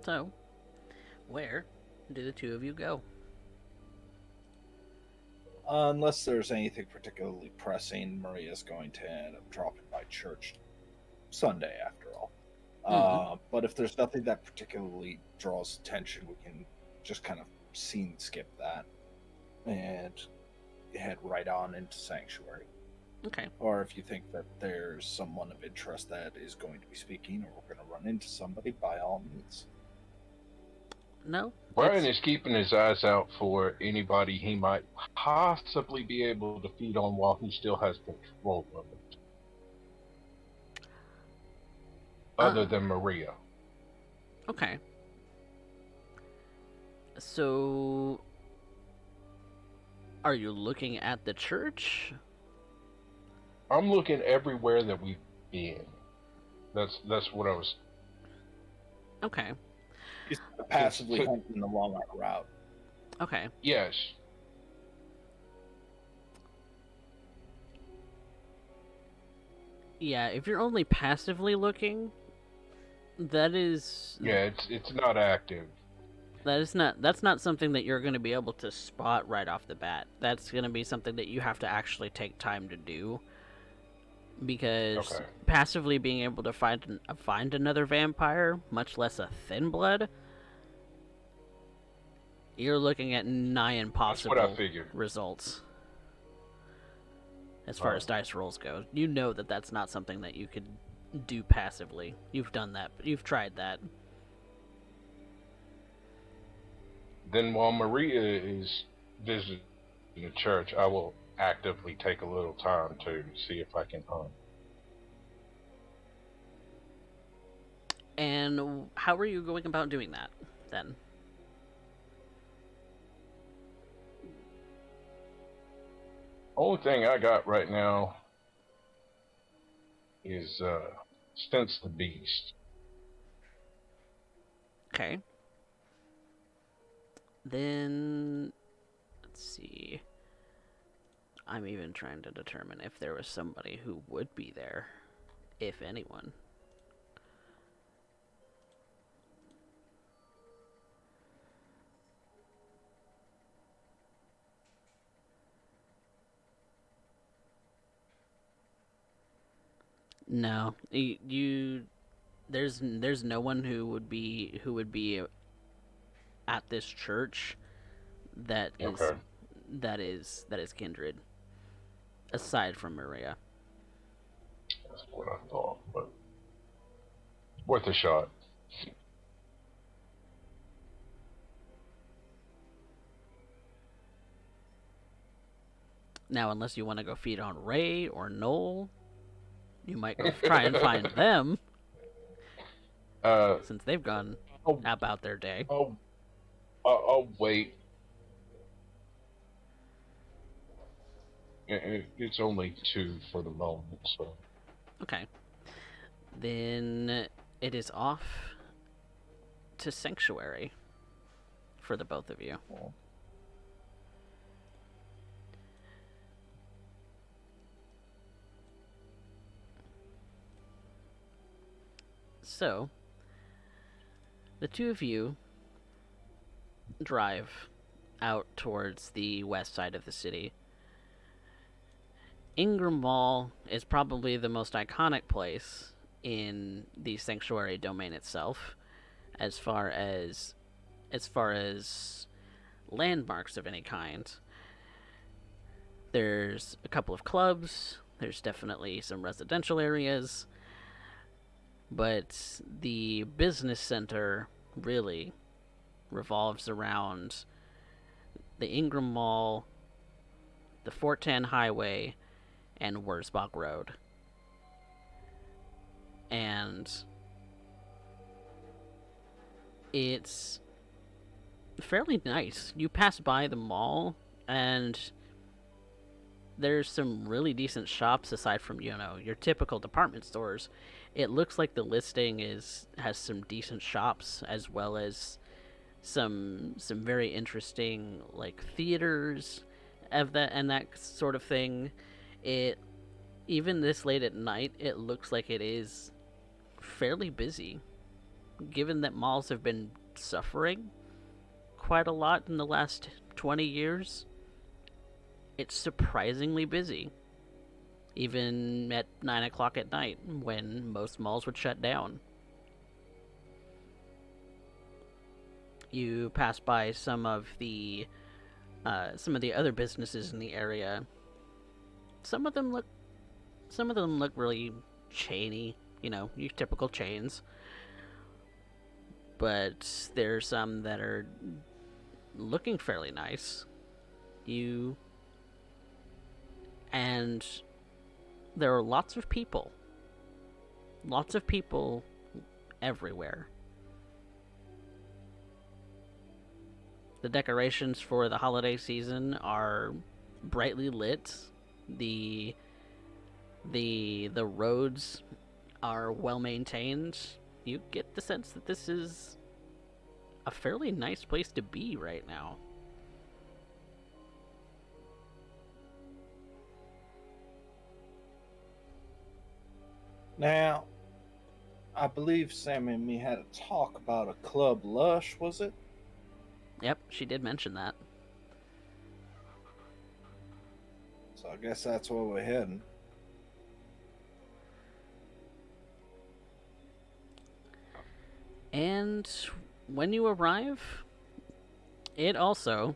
So, where do the two of you go? Unless there's anything particularly pressing, Maria's going to end up dropping by church Sunday, after all. But if there's nothing that particularly draws attention, we can just kind of scene skip that and head right on into Sanctuary. Okay. Or if you think that there's someone of interest that is going to be speaking, or we're going to run into somebody, by all means. No. Bryan is keeping his eyes out for anybody he might possibly be able to feed on while he still has control of it. Other than Maria. Okay. So, are you looking at the church? I'm looking everywhere that we've been. That's what I was. Okay. He's passively hunting along our route. Okay. Yes. Yeah, if you're only passively looking, that is... Yeah, it's not active. That's not something that you're going to be able to spot right off the bat. That's going to be something that you have to actually take time to do. Because passively being able to find another vampire, much less a Thinblood, you're looking at nigh impossible results. As far as dice rolls go, you know that that's not something that you could do passively. You've done that. You've tried that. Then while Maria is visiting the church, I will actively take a little time to see if I can hunt. And how are you going about doing that, then? Only thing I got right now is Sense the Beast. Okay. Then, let's see. I'm even trying to determine if there was somebody who would be there, if anyone. No, there's no one who would be at this church that is kindred, aside from Maria. That's what I thought, but worth a shot. Now, unless you want to go feed on Ray or Noel, you might go try and find them. Since they've gone about their day. I'll wait. It's only 2 for the moment, so. Okay. Then it is off to Sanctuary for the both of you. So, the two of you drive out towards the west side of the city. Ingram Mall is probably the most iconic place in the Sanctuary domain itself, as far as landmarks of any kind. There's a couple of clubs, there's definitely some residential areas, but the business center really revolves around the Ingram Mall, the 410 Highway, and Wurzbach Road. And it's fairly nice. You pass by the mall, and there's some really decent shops aside from, your typical department stores. It looks like the listing has some decent shops as well as some very interesting like theaters of that and that sort of thing. It Even this late at night, it looks like it is fairly busy, given that malls have been suffering quite a lot in the last 20 years. It's surprisingly busy, even at 9 o'clock at night when most malls would shut down. You pass by some of the other businesses in the area. Some of them look some of them look really chainy, your typical chains. But there's some that are looking fairly nice. You and there are lots of people everywhere. The decorations for the holiday season are brightly lit. The the roads are well maintained. You get the sense that this is a fairly nice place to be right now. Now, I believe Sam and me had a talk about a Club Lush, was it? Yep, she did mention that. So I guess that's where we're heading. And when you arrive, it also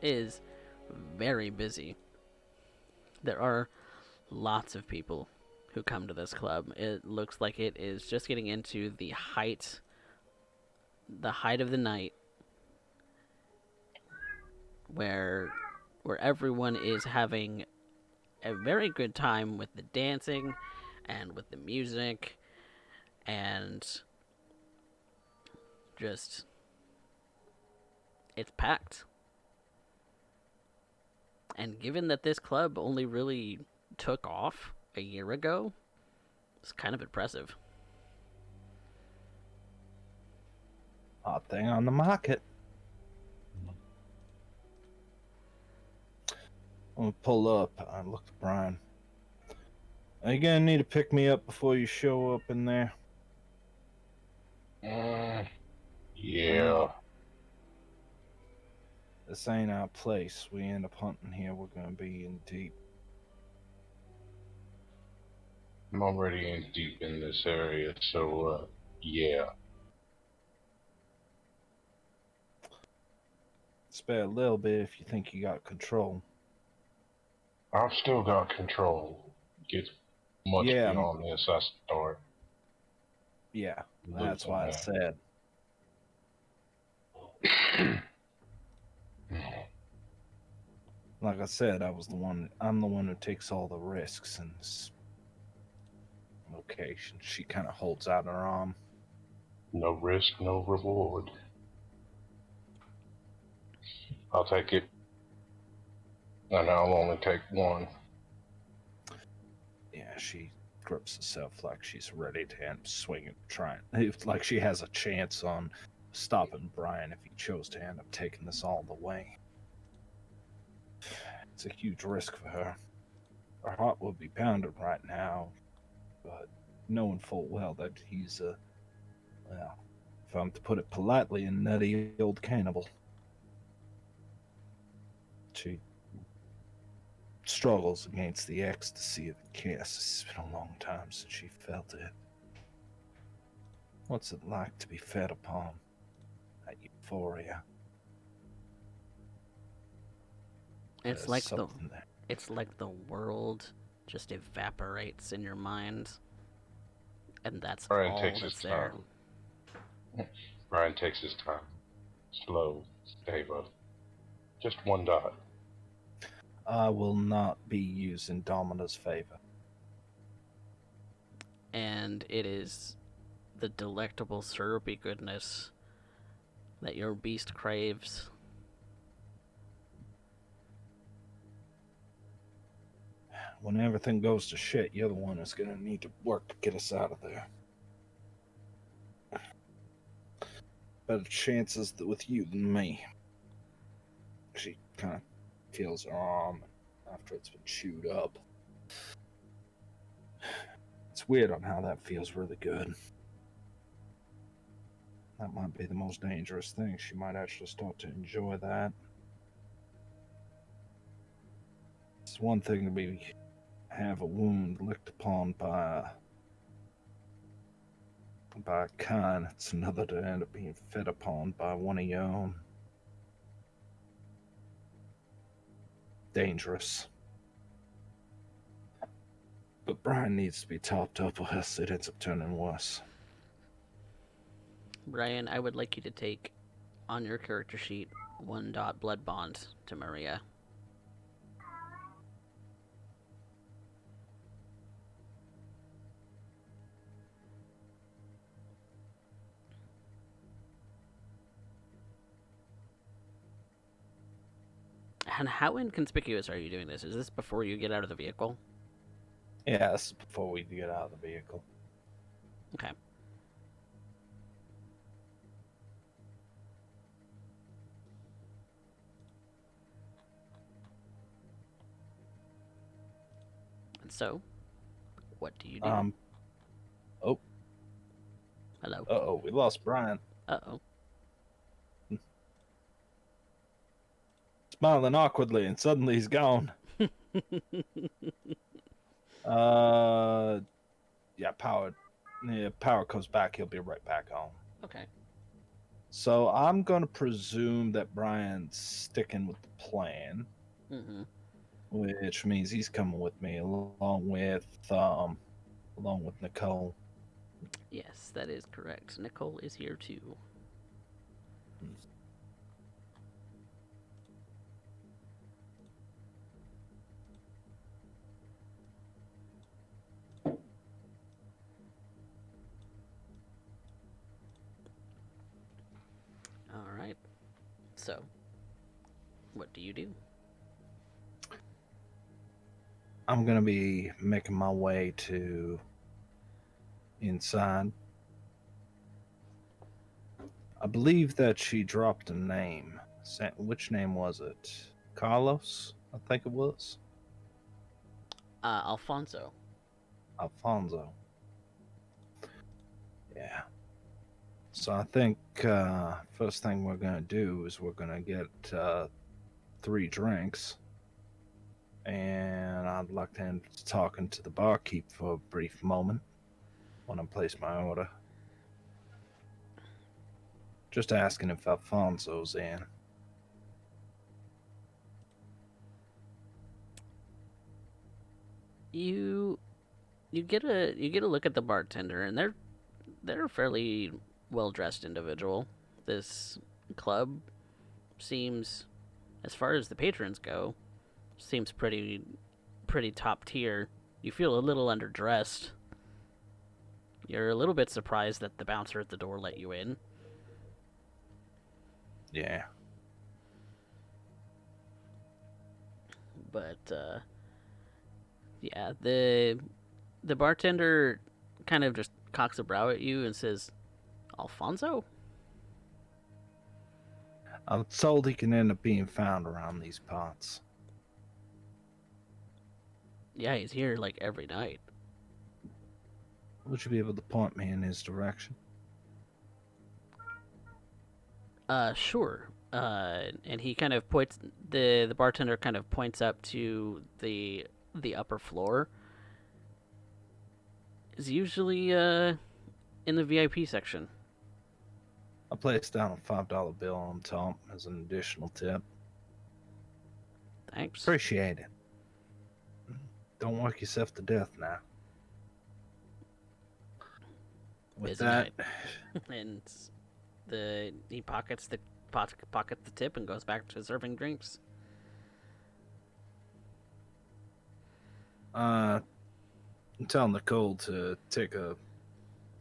is very busy. There are lots of people who come to this club. It looks like it is just getting into the height of the night where everyone is having a very good time with the dancing and with the music and just it's packed. And given that this club only really took off a year ago, it's kind of impressive. Hot thing on the market. I'm gonna pull up. I look at Bryan. Are you gonna need to pick me up before you show up in there? Yeah. This ain't our place. We end up hunting here. We're gonna be in deep. I'm already in deep in this area, so yeah. Spare a little bit if you think you got control. I've still got control. Get much Yeah, beyond this, I start yeah. That's losing why I that. said. Like I said, I'm the one who takes all the risks in this location. She kind of holds out her arm. No risk, no reward. I'll take it, and I'll only take one. Yeah, she grips herself like she's ready to end up swinging, trying, like she has a chance on stopping Bryan if he chose to end up taking this all the way. It's a huge risk for her. Her heart will be pounding right now, but knowing full well that he's well, if I'm to put it politely, a nutty old cannibal. She struggles against the ecstasy of the kiss. It's been a long time since she felt it. What's it like to be fed upon that euphoria? It's There's like something there. it's like the world just evaporates in your mind, and that's Bryan all takes his that's there. time. Bryan takes his time. Slow, stable. Just one dot. I will not be using Domina's favor. And it is the delectable syrupy goodness that your beast craves. when everything goes to shit, you're the one who's gonna need to work to get us out of there. Better chances with you than me. She kind of feels her arm after it's been chewed up. It's weird on how that feels really good. That might be the most dangerous thing. She might actually start to enjoy that. It's one thing to be have a wound licked upon by a kind. It's another to end up being fed upon by one of your own. Dangerous. But Bryan needs to be topped up or else it ends up turning worse. Bryan, I would like you to take on your character sheet 1 dot blood bond to Maria. And how inconspicuous are you doing this? Is this before you get out of the vehicle? Yeah, this is before we get out of the vehicle. Okay. And so, what do you do? Oh. Hello. Uh-oh, we lost Bryan. Uh-oh. Smiling awkwardly, and suddenly he's gone. Yeah, power comes back, he'll be right back on. Okay. So I'm gonna presume that Bryan's sticking with the plan. Mm-hmm. Which means he's coming with me along with Nicole. Yes, that is correct. Nicole is here too. All right. So, what do you do? I'm gonna be making my way to inside. I believe that she dropped a name. Which name was it? Carlos, I think it was. Alfonso. Alfonso. Yeah. So I think first thing we're gonna do is we're gonna get 3 drinks, and I'd like to end talking to the barkeep for a brief moment when I place my order. Just asking if Alfonso's in. You get a look at the bartender, and they're a fairly well dressed individual. This club seems, as far as the patrons go, seems pretty top tier. You feel a little underdressed. You're a little bit surprised that the bouncer at the door let you in. Yeah. But yeah, the bartender kind of just cocks a brow at you and says, "Alfonso?" I'm told he can end up being found around these parts. Yeah, he's here like every night. Would you be able to point me in his direction? Sure. And he kind of points, the bartender kind of points up to the upper floor. Is usually in the VIP section. I place down a $5 bill on top as an additional tip. Thanks. Appreciate it. Don't work yourself to death now. With Busy that, night. And he pockets the tip and goes back to serving drinks. I'm telling Nicole to take a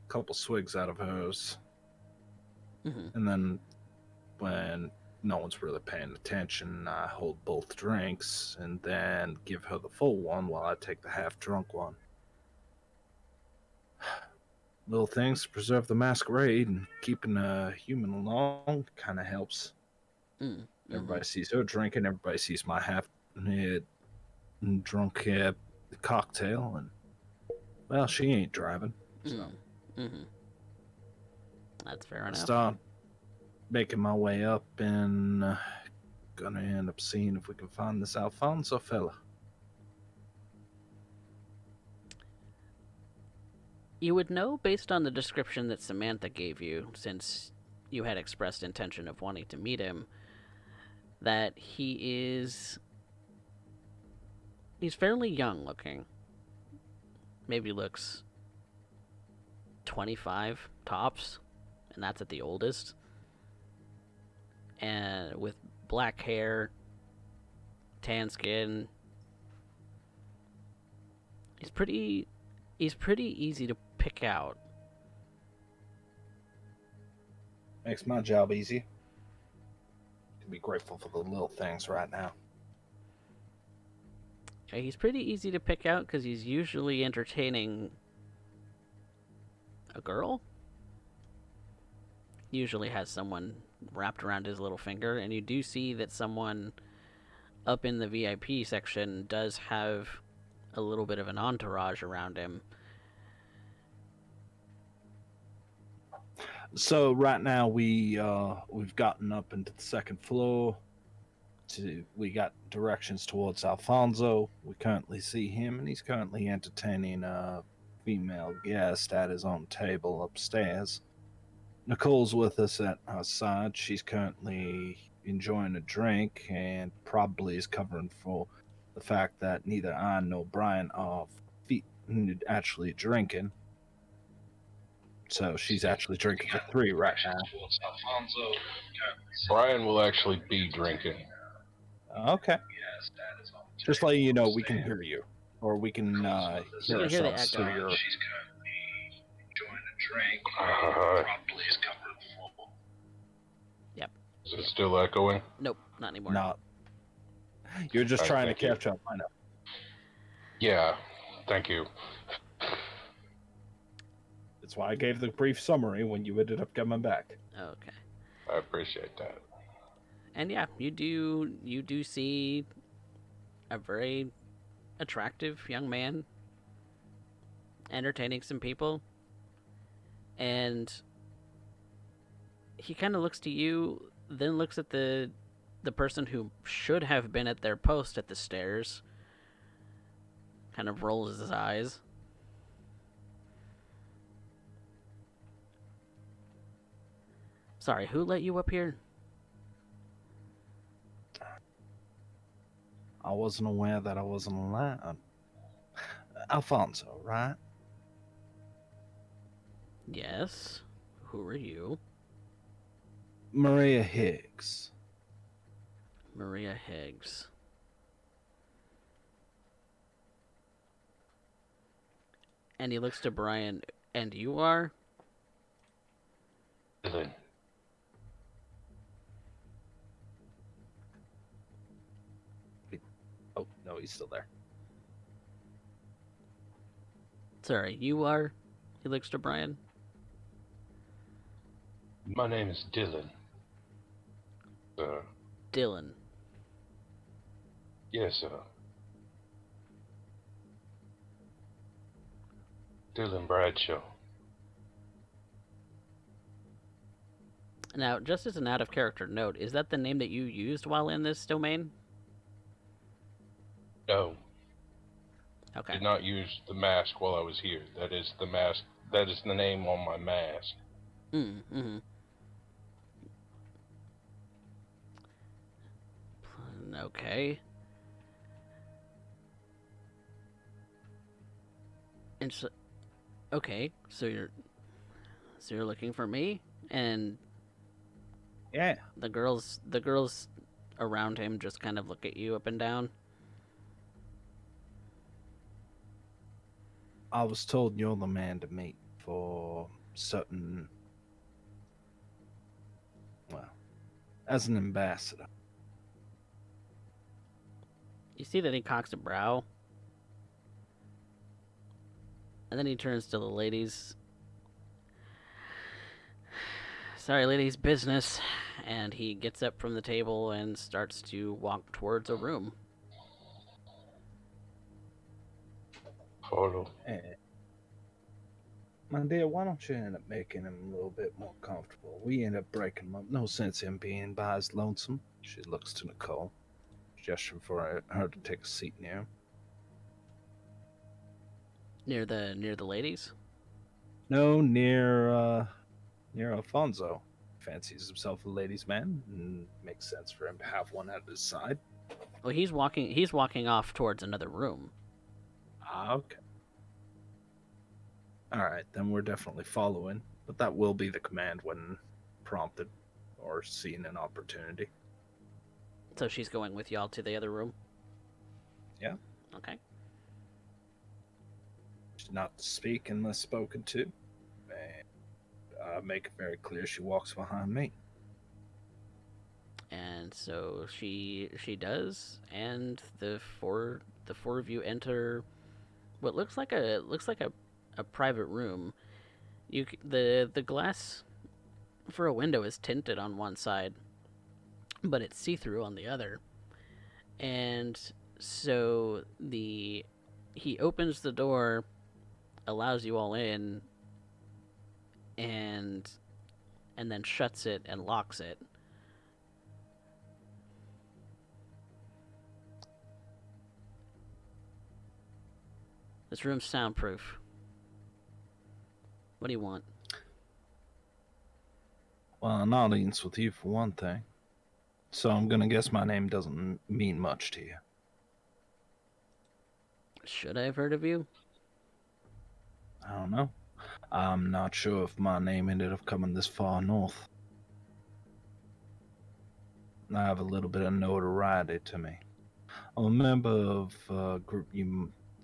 couple swigs out of hers. Mm-hmm. And then when no one's really paying attention. I hold both drinks and then give her the full one while I take the half drunk one. Little things to preserve the masquerade, and keeping a human along kind of helps. Mm-hmm. Everybody sees her drinking, everybody sees my half drunk cocktail, and well, she ain't driving, so Mm-hmm. That's fair I enough. start making my way up and gonna end up seeing if we can find this Alfonso fella. You would know based on the description that Samantha gave you, since you had expressed intention of wanting to meet him, that he's fairly young looking. Maybe looks 25 tops, and that's at the oldest. And with black hair, tan skin, he's pretty easy to pick out. Makes my job easy. Can be grateful for the little things right now. Okay, he's pretty easy to pick out because he's usually entertaining a girl. Usually has someone wrapped around his little finger, and you do see that someone up in the VIP section does have a little bit of an entourage around him. So right now we've gotten up into the second floor. We got directions towards Alfonso. We currently see him, and he's currently entertaining a female guest at his own table upstairs. Nicole's with us at our side. She's currently enjoying a drink and probably is covering for the fact that neither I nor Bryan are actually drinking. So she's actually drinking for 3 right now. Bryan will actually be drinking. Okay. Just letting you know we can hear you. Or we can hear can hear the ourselves echo. through your... She's currently enjoying a drink. Probably is covered full. Yep. Is it still echoing? Nope, not anymore. Not. You're just trying to catch up, I know. Yeah, thank you. That's why I gave the brief summary when you ended up coming back. Okay. I appreciate that. And yeah, you do see a very attractive young man entertaining some people, and he kind of looks to you, then looks at the person who should have been at their post at the stairs, kind of rolls his eyes. Sorry, who let you up here? I wasn't aware that I wasn't allowed. Alfonso, right? Yes. Who are you? Maria Higgs. Maria Higgs. And he looks to Bryan, and you are? Dylan. Oh, no, he's still there. Sorry, you are? He looks to Bryan. My name is Dylan. Dylan. Yes, sir. Dylan Bradshaw. Now, just as an out-of-character note, is that the name that you used while in this domain? No. Okay. Did not use the mask while I was here. That is the mask. That is the name on my mask. Mm-hmm. Okay. And so, okay, so you're looking for me, and Yeah. the girls around him just kind of look at you up and down. I was told you're the man to meet for certain... Well, as an ambassador. You see that he cocks a brow, and then he turns to the ladies. Sorry, ladies, business. And he gets up from the table and starts to walk towards a room. Follow. Eh, my dear, why don't you end up making him a little bit more comfortable? We end up breaking him up. No sense him being by his lonesome. She looks to Nicole, gesturing for her to take a seat near him. Near the ladies? No, near Alfonso. Fancies himself a ladies' man, and makes sense for him to have one at his side. Well, he's walking off towards another room. Ah, okay. Alright, then we're definitely following, but that will be the command when prompted or seen an opportunity. So she's going with y'all to the other room? Yeah. Okay. She's not to speak unless spoken to. And make it very clear she walks behind me. And so she does, and the four of you enter what looks like a private room. The glass for a window is tinted on one side, but it's see-through on the other. And so he opens the door, allows you all in, and then shuts it and locks it. This room's soundproof. What do you want? Well, an audience with you for one thing. So I'm gonna guess my name doesn't mean much to you. Should I have heard of you? I don't know. I'm not sure if my name ended up coming this far north. I have a little bit of notoriety to me. I'm a member of a group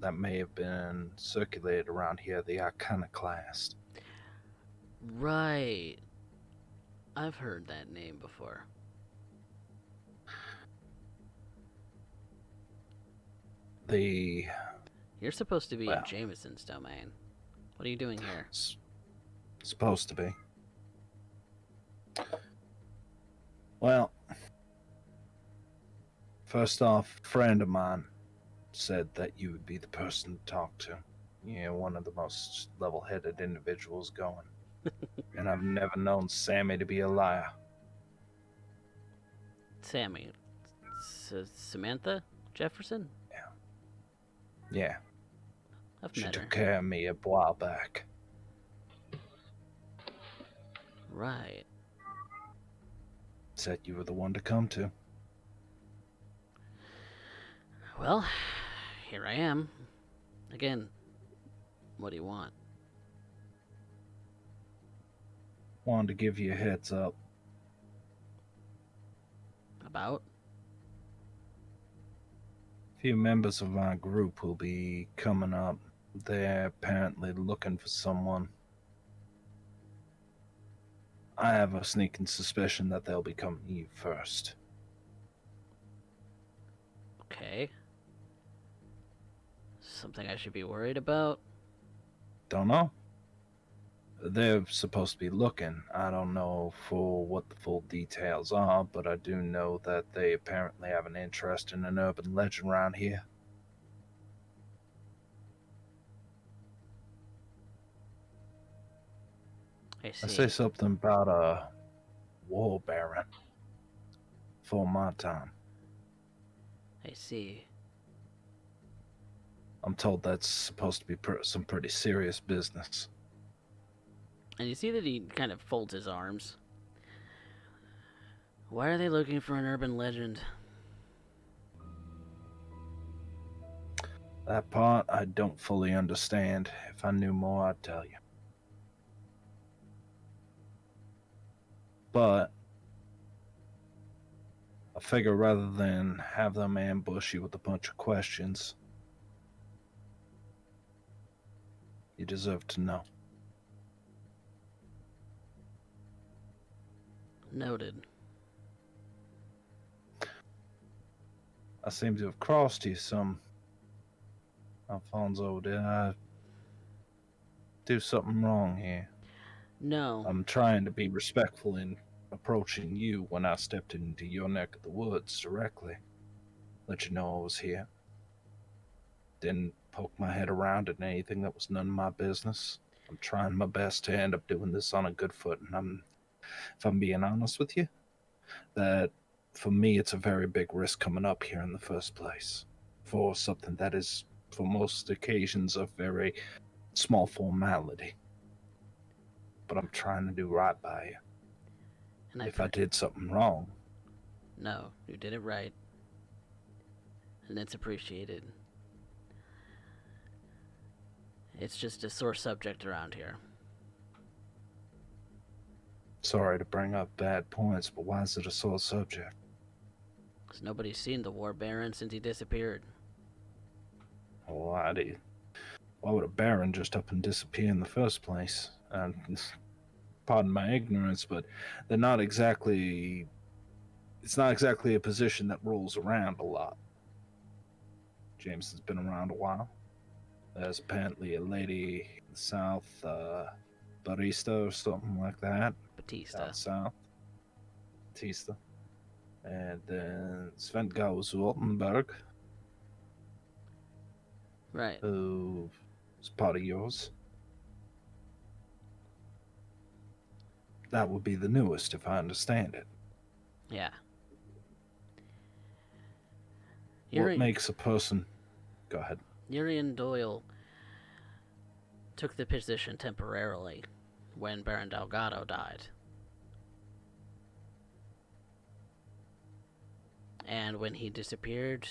that may have been circulated around here, the Iconoclast. Right. I've heard that name before. You're supposed to be in Jameson's domain. What are you doing here? Supposed to be. Well, first off, a friend of mine said that you would be the person to talk to. You're one of the most level-headed individuals going. And I've never known Sammy to be a liar. Sammy. Samantha Jefferson? Yeah. I've She met her. took care of me a while back. Right. Said you were the one to come to. Well, here I am. Again, what do you want? Wanted to give you a heads up. About? A few members of my group will be coming up. They're apparently looking for someone. I have a sneaking suspicion that they'll be coming to you first. Okay. Something I should be worried about? Don't know. They're supposed to be looking. I don't know for what the full details are, but I do know that they apparently have an interest in an urban legend around here. I see. I say something about a war baron for my time. I see. I'm told that's supposed to be some pretty serious business. And you see that he kind of folds his arms. Why are they looking for an urban legend? That part I don't fully understand. If I knew more, I'd tell you. But I figure rather than have them ambush you with a bunch of questions, you deserve to know. Noted. I seem to have crossed you some. Alfonso, did I do something wrong here? No. I'm trying to be respectful in approaching you when I stepped into your neck of the woods directly. Let you know I was here. Didn't poke my head around in anything that was none of my business. I'm trying my best to end up doing this on a good foot, and if I'm being honest with you, that for me it's a very big risk coming up here in the first place for something that is, for most occasions, a very small formality. But I'm trying to do right by you. And If I did something wrong, No, you did it right. And it's appreciated. It's just a sore subject around here. sorry to bring up bad points, but why is it a sore subject? Because nobody's seen the War Baron since he disappeared. Why would a baron just up and disappear in the first place? Pardon my ignorance, but they're not exactly. It's not exactly a position that rolls around a lot. Jameson's been around a while. There's apparently a lady in the south, barista or something like that. Batista. Down south. Batista. And then Sven goes Altenberg, Right. who is part of yours. That would be the newest, if I understand it. Yeah. What makes a person... Go ahead. Urian Doyle took the position temporarily when Baron Delgado died. And when he disappeared,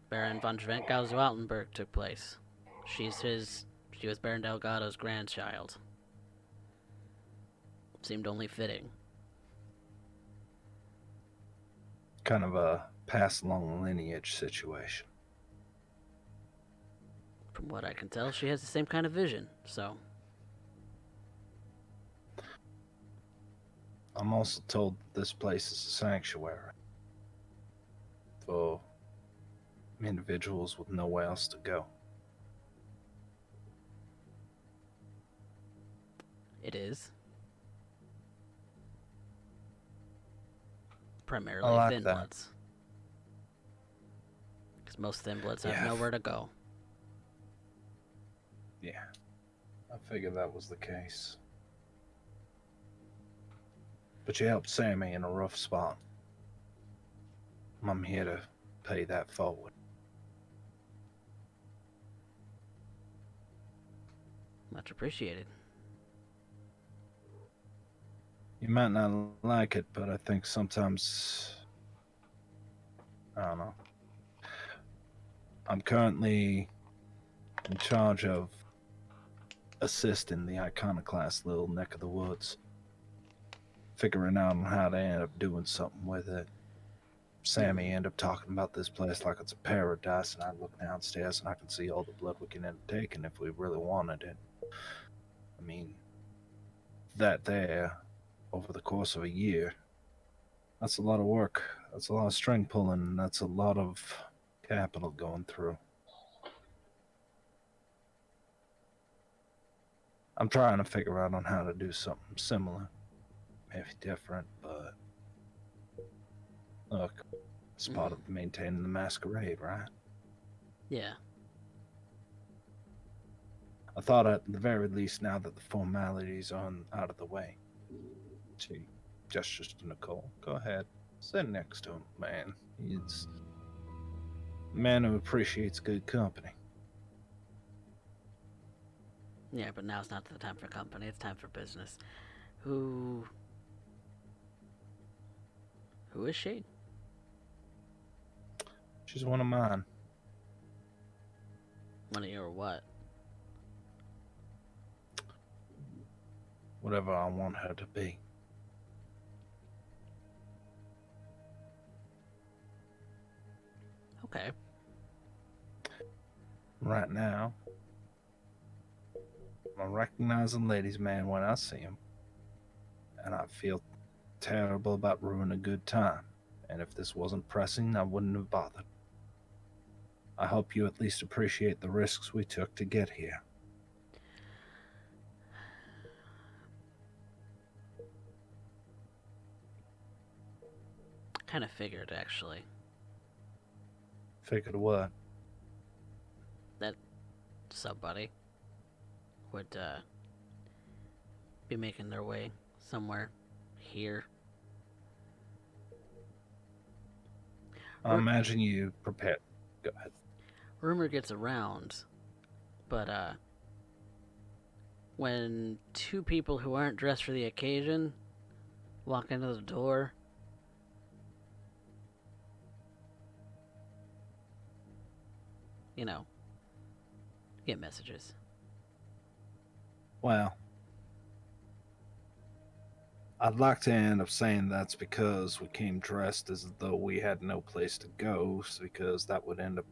Baron von Schwenkau zu Altenburg took place. She was Baron Delgado's grandchild. Seemed only fitting. Kind of a pass along lineage situation. From what I can tell, she has the same kind of vision, so... I'm also told that this place is a sanctuary for individuals with nowhere else to go. It is. Primarily I like Thinbloods. Because most Thinbloods have Yeah. nowhere to go. Yeah, I figured that was the case. But you helped Sammy in a rough spot. I'm here to pay that forward. Much appreciated. You might not like it, but I think sometimes... I don't know. I'm currently in charge of assisting the iconoclast little neck of the woods, figuring out on how to end up doing something with it. Sammy ended up talking about this place like it's a paradise, and I look downstairs and I can see all the blood we can end up taking if we really wanted it. I mean, that there, over the course of a year, that's a lot of work. That's a lot of string pulling, and that's a lot of capital going through. I'm trying to figure out on how to do something similar. Maybe different, but look, it's part of maintaining the masquerade, right? Yeah. I thought at the very least, now that the formalities are out of the way. She gestures to Nicole. Go ahead. Sit next to him, man. He's a man who appreciates good company. Yeah, but now's not the time for company. It's time for business. Who is she? She's one of mine. One of your what? Whatever I want her to be. Okay. Right now, I'm a recognizing ladies' man when I see him, and I feel terrible about ruining a good time. And if this wasn't pressing, I wouldn't have bothered. I hope you at least appreciate the risks we took to get here. Kind of figured, actually. Figured what? That somebody would be making their way somewhere here. I imagine you prepared. Go ahead. Rumor gets around, but when two people who aren't dressed for the occasion walk into the door, you know, get messages. Well, I'd like to end up saying that's because we came dressed as though we had no place to go, because that would end up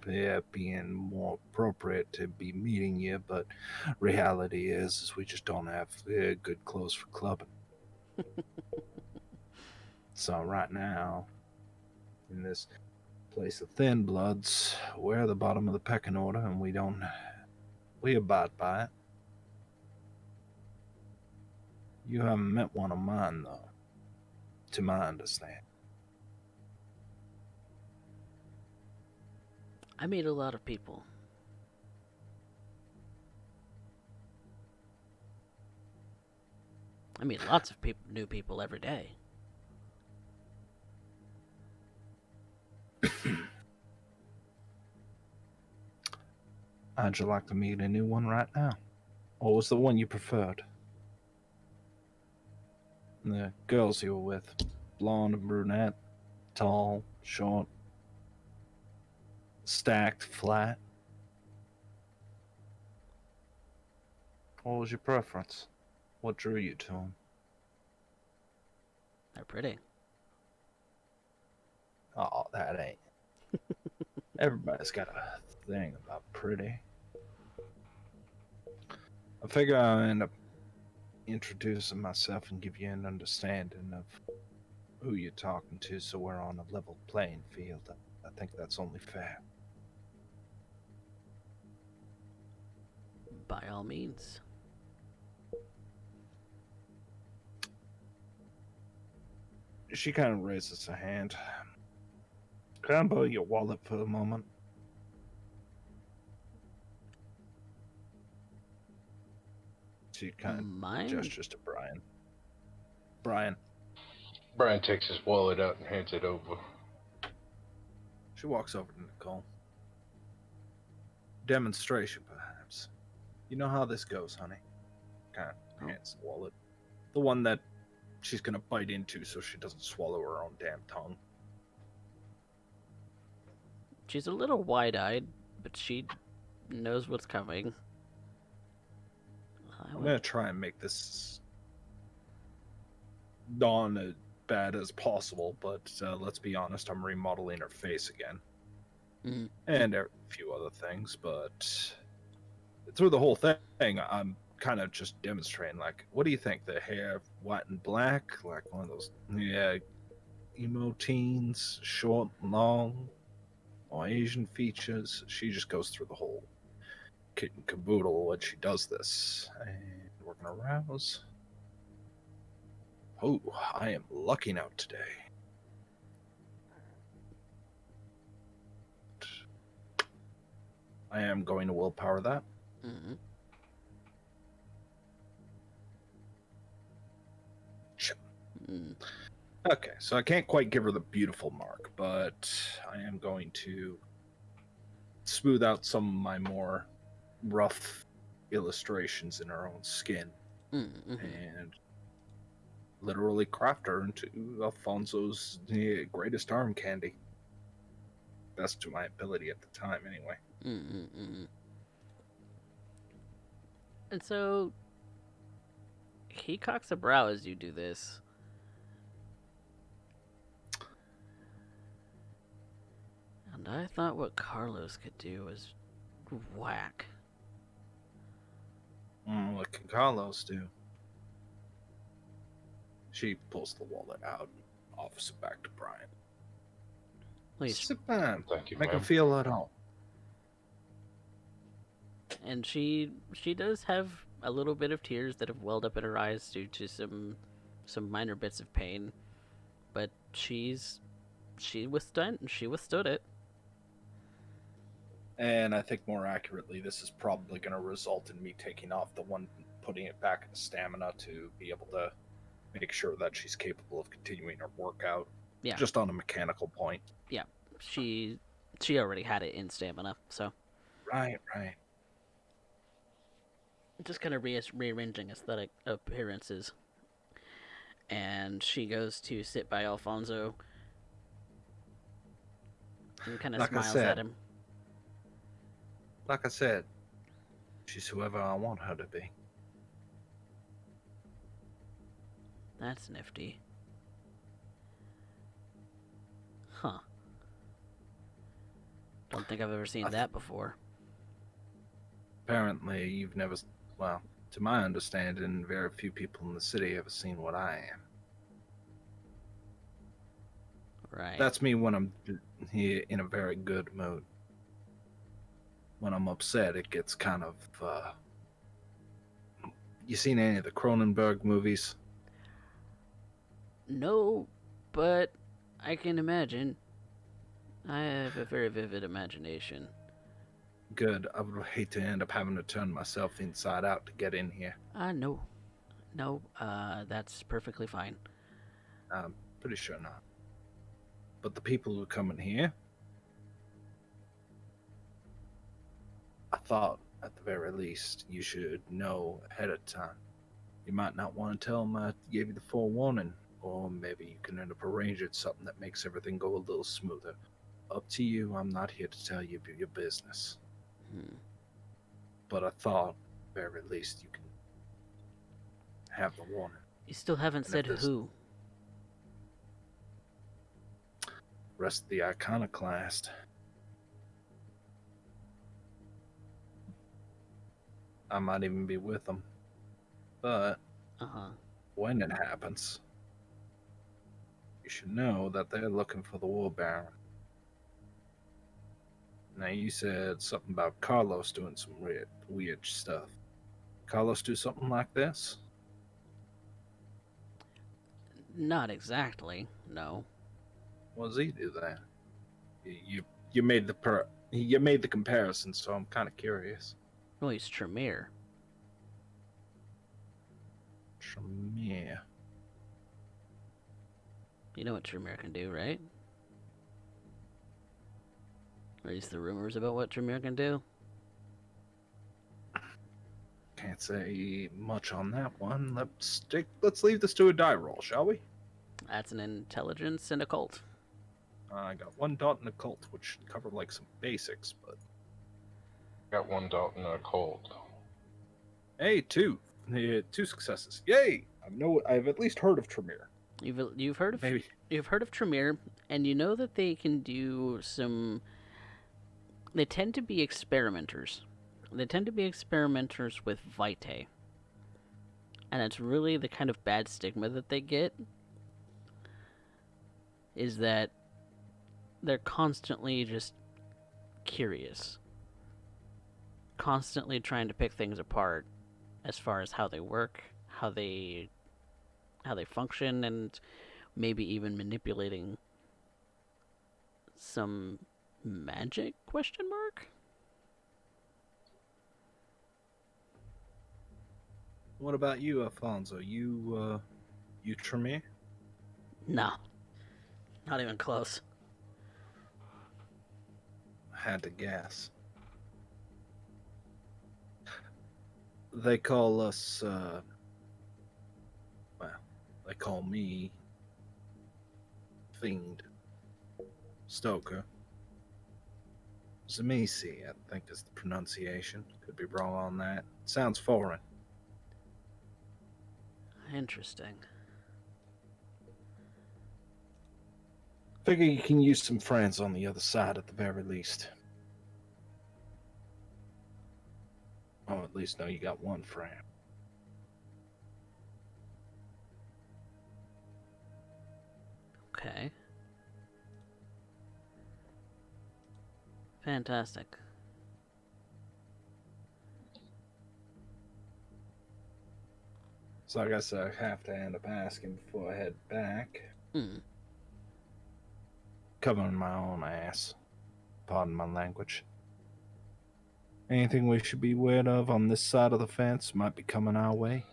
being more appropriate to be meeting you, but reality is we just don't have good clothes for clubbing. So right now, in this place of Thinbloods, we're the bottom of the pecking order, and we abide by it. You haven't met one of mine, though, to my understanding. I meet a lot of people. I meet lots of new people every day. How'd you like to meet a new one right now? Or was the one you preferred? The girls you were with, blonde and brunette, tall, short, stacked, flat. What was your preference? What drew you to them? They're pretty. Oh, that ain't. Everybody's got a thing about pretty. I figure I'll end up introducing myself and give you an understanding of who you're talking to, so we're on a level playing field. I think that's only fair. By all means. She kind of raises her hand. Can I borrow your wallet for a moment? She kind of Mine? gestures to Bryan. Bryan. Bryan takes his wallet out and hands it over. She walks over to Nicole. Demonstration, perhaps. You know how this goes, honey. Kind of hands the wallet. The one that she's gonna bite into so she doesn't swallow her own damn tongue. She's a little wide-eyed, but she knows what's coming. I'm gonna try and make this non as bad as possible, but let's be honest, I'm remodeling her face again. Mm-hmm. And a few other things, but through the whole thing, I'm kind of just demonstrating, like, what do you think? The hair white and black, like one of those, emo teens, short and long, or Asian features. She just goes through the whole kit and caboodle when she does this. And we're gonna rouse. Oh, I am lucking out today. I am going to willpower that. Mm-hmm. Okay, so I can't quite give her the beautiful mark, but I am going to smooth out some of my more rough illustrations in her own skin and literally craft her into Alfonso's greatest arm candy. That's to my ability at the time, anyway. And so he cocks a brow as you do this. And I thought what Carlos could do was whack. What can Carlos do? She pulls the wallet out and offers it back to Bryan. Please. Sit down. Thank you, Make her ma'am. feel at home. And she does have a little bit of tears that have welled up in her eyes due to some minor bits of pain, but she withstood it. And I think more accurately, this is probably going to result in me taking off the one, putting it back in stamina to be able to make sure that she's capable of continuing her workout. Yeah. Just on a mechanical point. Yeah, she already had it in stamina, so Right. just kind of rearranging aesthetic appearances. And she goes to sit by Alfonso and kind of Like I smiles said. at him. Like I said, she's whoever I want her to be. That's nifty. Huh. Don't think I've ever seen that before. Apparently, you've never, well, to my understanding, very few people in the city have seen what I am. Right. That's me when I'm here in a very good mood. When I'm upset, it gets kind of, you seen any of the Cronenberg movies? No, but I can imagine. I have a very vivid imagination. Good. I would hate to end up having to turn myself inside out to get in here. No. No, that's perfectly fine. I'm pretty sure not. But the people who come in here, I thought, at the very least, you should know ahead of time. You might not want to tell them I gave you the forewarning, or maybe you can end up arranging something that makes everything go a little smoother. Up to you. I'm not here to tell you your business. But I thought, at the very least, you can have the warning. You still haven't said who. Rest of the iconoclast. I might even be with them. But when it happens, you should know that they're looking for the War Baron. Now, you said something about Carlos doing some weird stuff. Carlos do something like this? Not exactly, no. What does he do then? You made the comparison, so I'm kind of curious. Well, he's Tremere. Tremere. You know what Tremere can do, right? Or at least the rumors about what Tremere can do? Can't say much on that one. Let's leave this to a die roll, shall we? That's an intelligence and occult. I got 1 dot in occult, which should cover like some basics, but Got 1 dot in a cold. hey, 2. 2 successes. Yay! I've at least heard of Tremere. You've heard of Maybe. You've heard of Tremere, and you know that they can do some. They tend to be experimenters. They tend to be experimenters with vitae, and it's really the kind of bad stigma that they get. Is that they're constantly just curious, constantly trying to pick things apart, as far as how they work, how they function, and maybe even manipulating some magic ? What about you, Alfonso? You Tremere? No, not even close. Had to guess. They call us, they call me Fiend. Stoker. Zamisi, I think is the pronunciation. Could be wrong on that. Sounds foreign. Interesting. Figure you can use some friends on the other side at the very least. Oh, at least know you got one friend. Okay. Fantastic. So I guess I have to end up asking before I head back. Hmm. Covering my own ass. Pardon my language. Anything we should be aware of on this side of the fence might be coming our way?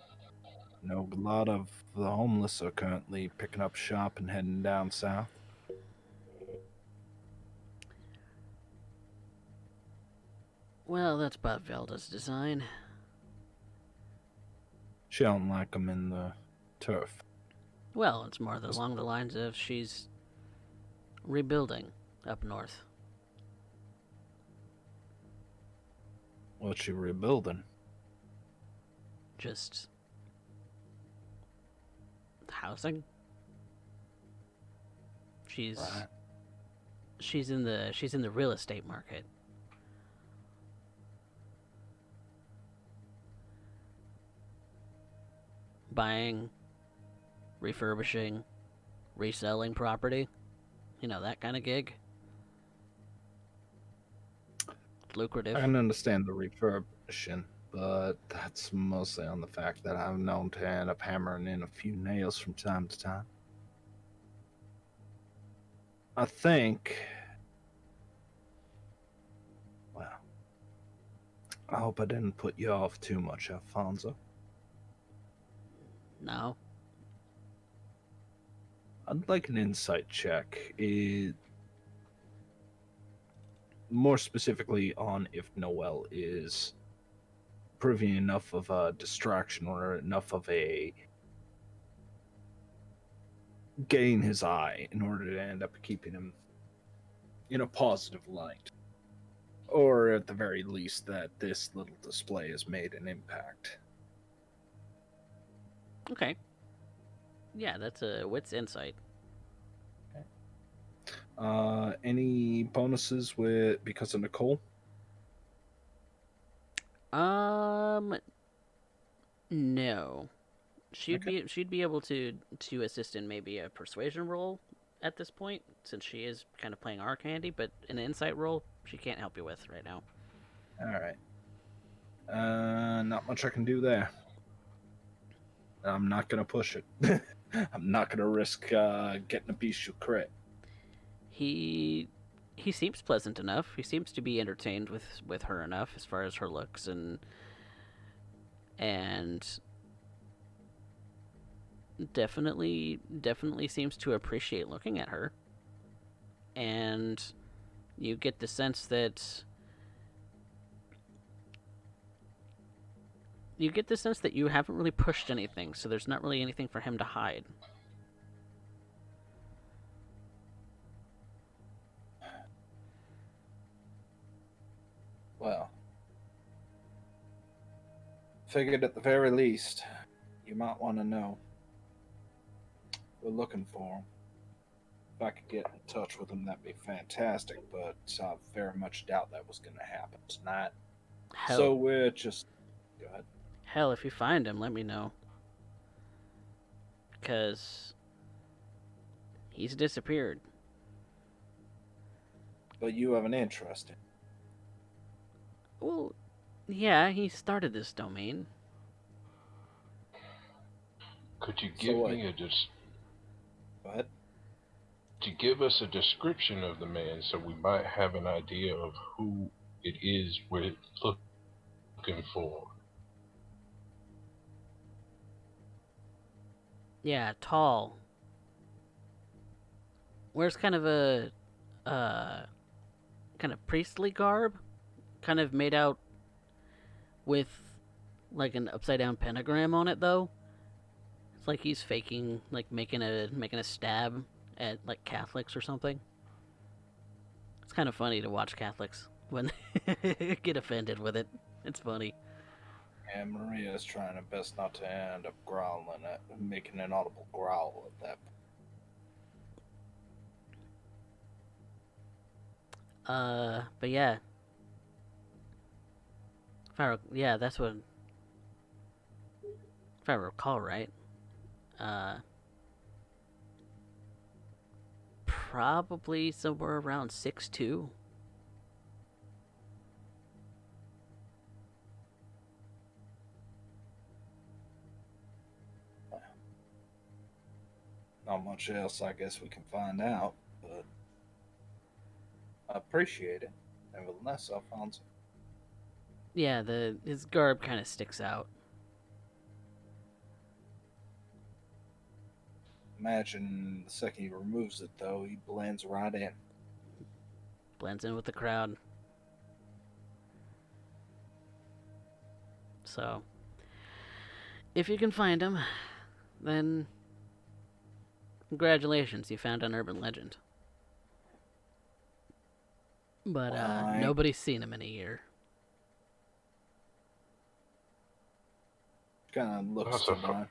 I know a lot of the homeless are currently picking up shop and heading down south. Well, that's Bob Velda's design. She don't like 'em in the turf. Well, it's more along the lines of she's rebuilding up north. What's she rebuilding? Just housing. She's Right. she's in the real estate market. Buying, refurbishing, reselling property. You know, that kind of gig. Lucrative. I can understand the refurbishing, but that's mostly on the fact that I'm known to end up hammering in a few nails from time to time. I think. Well, I hope I didn't put you off too much, Alfonso. No. I'd like an insight check. More specifically on if Noel is proving enough of a distraction or enough of a getting his eye in order to end up keeping him in a positive light. Or at the very least, that this little display has made an impact. Okay. Yeah, that's a wit's insight. Any bonuses with because of Nicole? No. She'd Okay. she'd be able to assist in maybe a persuasion role at this point, since she is kind of playing our candy, but an insight role she can't help you with right now. All right. Not much I can do there. I'm not gonna push it. I'm not gonna risk getting a bestial crit. He seems pleasant enough. He seems to be entertained with her enough as far as her looks and definitely seems to appreciate looking at her. And you get the sense that you haven't really pushed anything, so there's not really anything for him to hide. Well, figured at the very least, you might want to know. We're looking for him. If I could get in touch with him, that'd be fantastic, but I very much doubt that was going to happen tonight. Hell, So we're just. Go ahead. hell, if you find him, let me know. Because he's disappeared. But you have an interest in. Well, yeah, he started this domain. Could you So give what? me a Go ahead. to give us a description of the man so we might have an idea of who it is we're looking for? Yeah, tall. Wears kind of a kind of priestly garb, kind of made out with like an upside down pentagram on it though. It's like he's faking, like making a stab at like Catholics or something. It's kind of funny to watch Catholics when they get offended with it. It's funny. And Maria's trying her best not to end up growling at making an audible growl at that point. But yeah. Yeah, that's what. If I recall right. Probably somewhere around 6'2". Not much else I guess we can find out, but I appreciate it. Nevertheless, Alfonso. Yeah, his garb kind of sticks out. Imagine the second he removes it, though, he blends right in. Blends in with the crowd. So, if you can find him, then congratulations, you found an urban legend. But Well, nobody's seen him in a year. kind of looks Lots to of Bryan.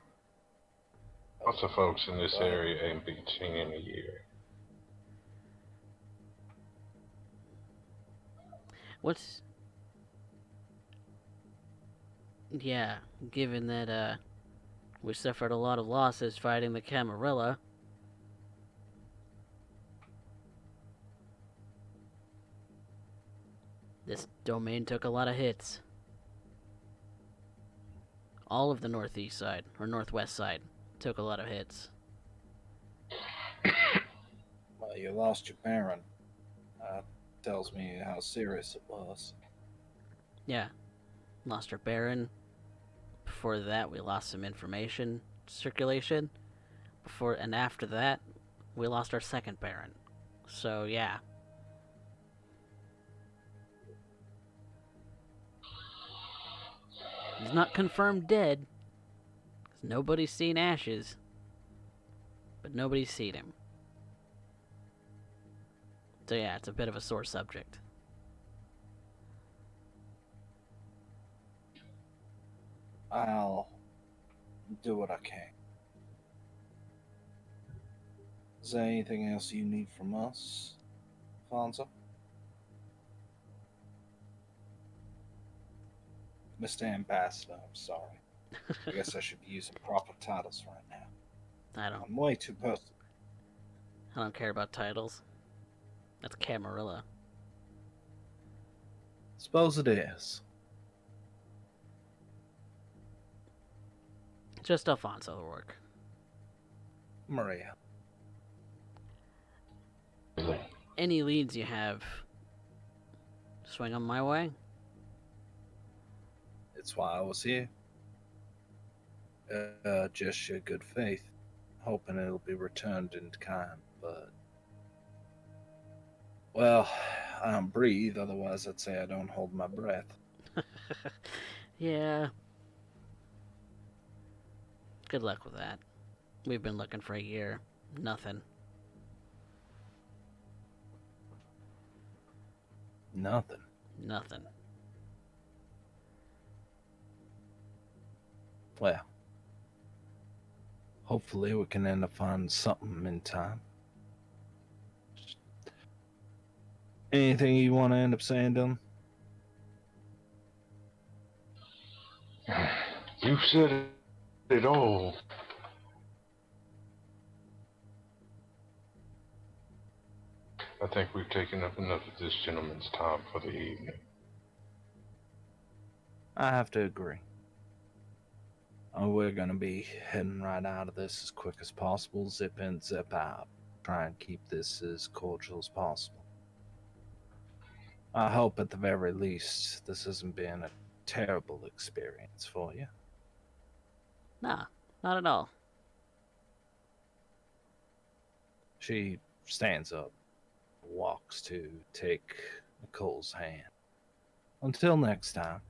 Lots of folks in this Go ahead. area ain't been seen in a year. What's... Yeah, given that we suffered a lot of losses fighting the Camarilla. This domain took a lot of hits. All of the northeast side, or northwest side, took a lot of hits. Well, you lost your Baron. Tells me how serious it was. Yeah, lost our Baron. Before that, we lost some information circulation. Before and after that, we lost our second Baron. So, yeah. He's not confirmed dead. 'Cause nobody's seen ashes. But nobody's seen him. So yeah, it's a bit of a sore subject. I'll do what I can. Is there anything else you need from us, Alfonso? Mr. Ambassador, I'm sorry. I guess I should be using proper titles right now. I don't I'm way too personal. care about titles. That's Camarilla. Suppose it is. Just Alfonso will work. Maria. Any leads you have, swing them my way. It's why I was here. Just your good faith. Hoping it'll be returned in kind, but... Well, I don't breathe, otherwise I'd say I don't hold my breath. Yeah. Good luck with that. We've been looking for a year. Nothing. Nothing. Nothing. Well, hopefully we can end up finding something in time. Anything you want to end up saying, Dylan? You said it all. I think we've taken up enough of this gentleman's time for the evening. I have to agree. We're going to be heading right out of this as quick as possible, zip in, zip out. Try and keep this as cordial as possible. I hope at the very least this hasn't been a terrible experience for you. Nah, not at all. She stands up, walks to take Nicole's hand. Until next time.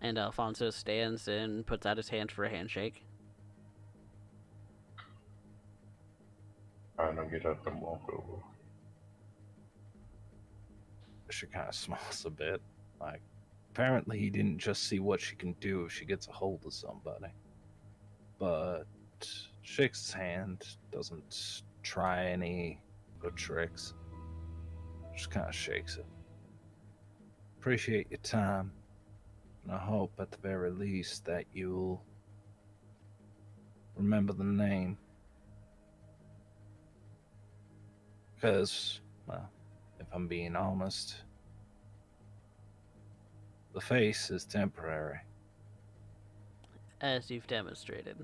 And Alfonso stands and puts out his hand for a handshake. I'm gonna get up and walk over. She kind of smiles a bit. Like, apparently he didn't just see what she can do if she gets a hold of somebody. But shakes his hand, doesn't try any good tricks. Just kind of shakes it. Appreciate your time. And I hope at the very least that you'll remember the name. Because, well, if I'm being honest, the face is temporary. As you've demonstrated.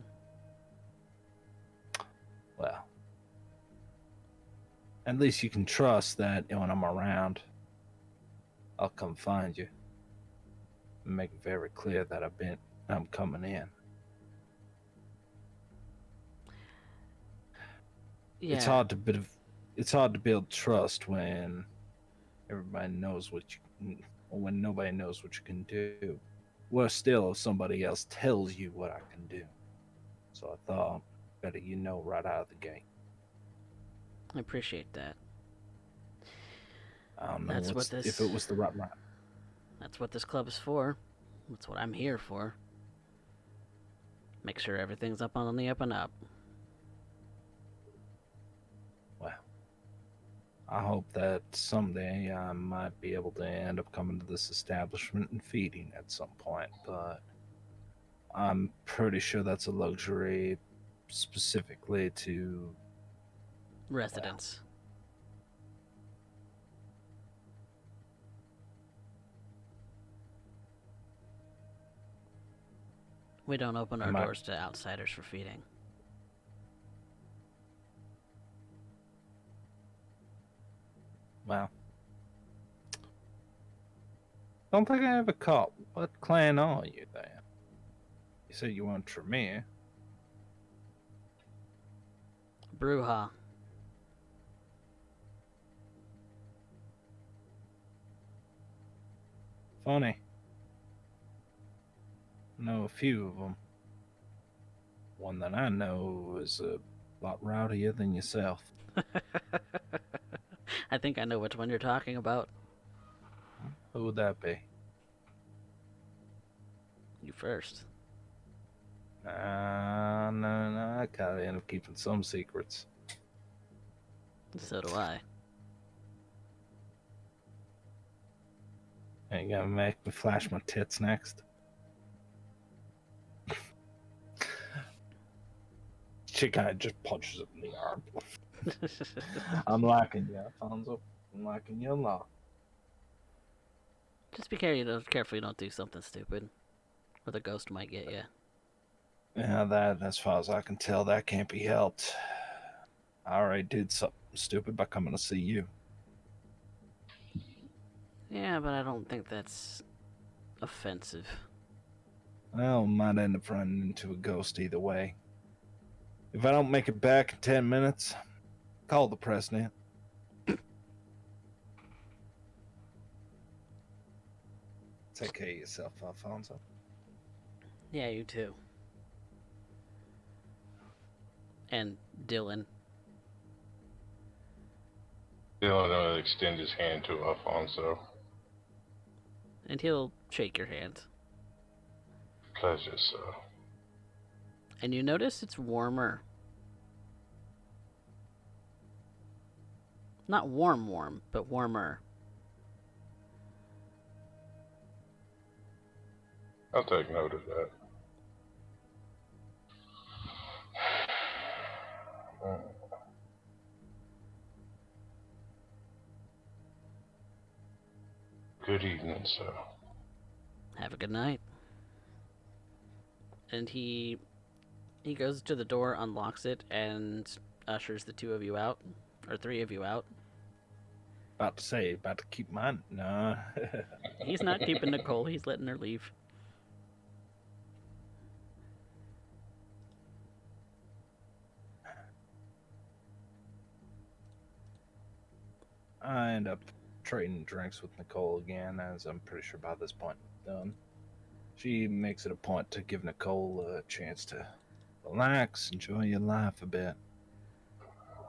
At least you can trust that when I'm around, I'll come find you. And make it very clear that I'm coming in. Yeah. It's hard to build trust when everybody knows when nobody knows what you can do. Worse still, if somebody else tells you what I can do. So I thought, better you know right out of the gate. I appreciate that. I don't know if it was the right line. That's what this club is for. That's what I'm here for. Make sure everything's up on the up and up. Well, I hope that someday I might be able to end up coming to this establishment and feeding at some point, but I'm pretty sure that's a luxury specifically to residents. We don't open our doors to outsiders for feeding. Well, don't think I ever caught. What clan are you then? You said you weren't Tremere. Bruja. Funny. I know a few of them. One that I know is a lot rowdier than yourself. I think I know which one you're talking about. Who would that be? You first. No. I gotta end up keeping some secrets. So do I. Ain't gonna make me flash my tits next. She kind of just punches him in the arm. I'm liking you, Alfonso. I'm liking you a lot. Just be careful you don't do something stupid. Or the ghost might get you. Yeah, that, as far as I can tell, that can't be helped. I already did something stupid by coming to see you. Yeah, but I don't think that's offensive. Well, might end up running into a ghost either way. If I don't make it back in 10 minutes, call the president. Take care of yourself, Alfonso. Yeah, you too. And Dylan. Dylan will extend his hand to Alfonso. And he'll shake your hand. Pleasure, sir. And you notice it's warmer. Not warm, but warmer. I'll take note of that. Good evening, sir. Have a good night. And he goes to the door, unlocks it, and ushers the two of you out. Or three of you out. About to keep mine. No. He's not keeping Nicole, he's letting her leave. I end up trading drinks with Nicole again, as I'm pretty sure by this point done. She makes it a point to give Nicole a chance to relax, enjoy your life a bit.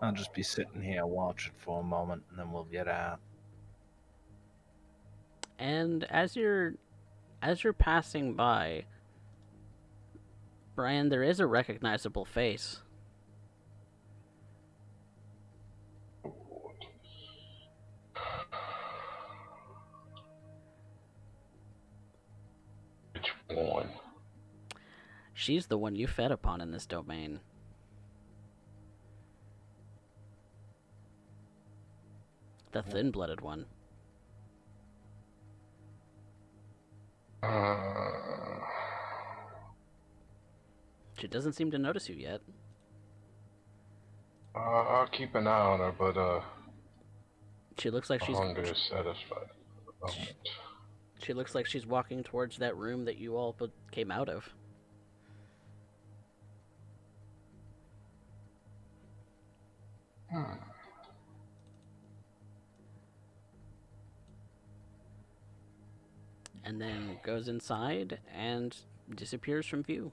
I'll just be sitting here watching for a moment, and then we'll get out. And as you're passing by, Bryan, there is a recognizable face. Which one? She's the one you fed upon in this domain. The thin-blooded one. She doesn't seem to notice you yet. I'll keep an eye on her, but She looks like she's Hunger is satisfied at the moment. she looks like she's walking towards that room that you all came out of. And then goes inside and disappears from view.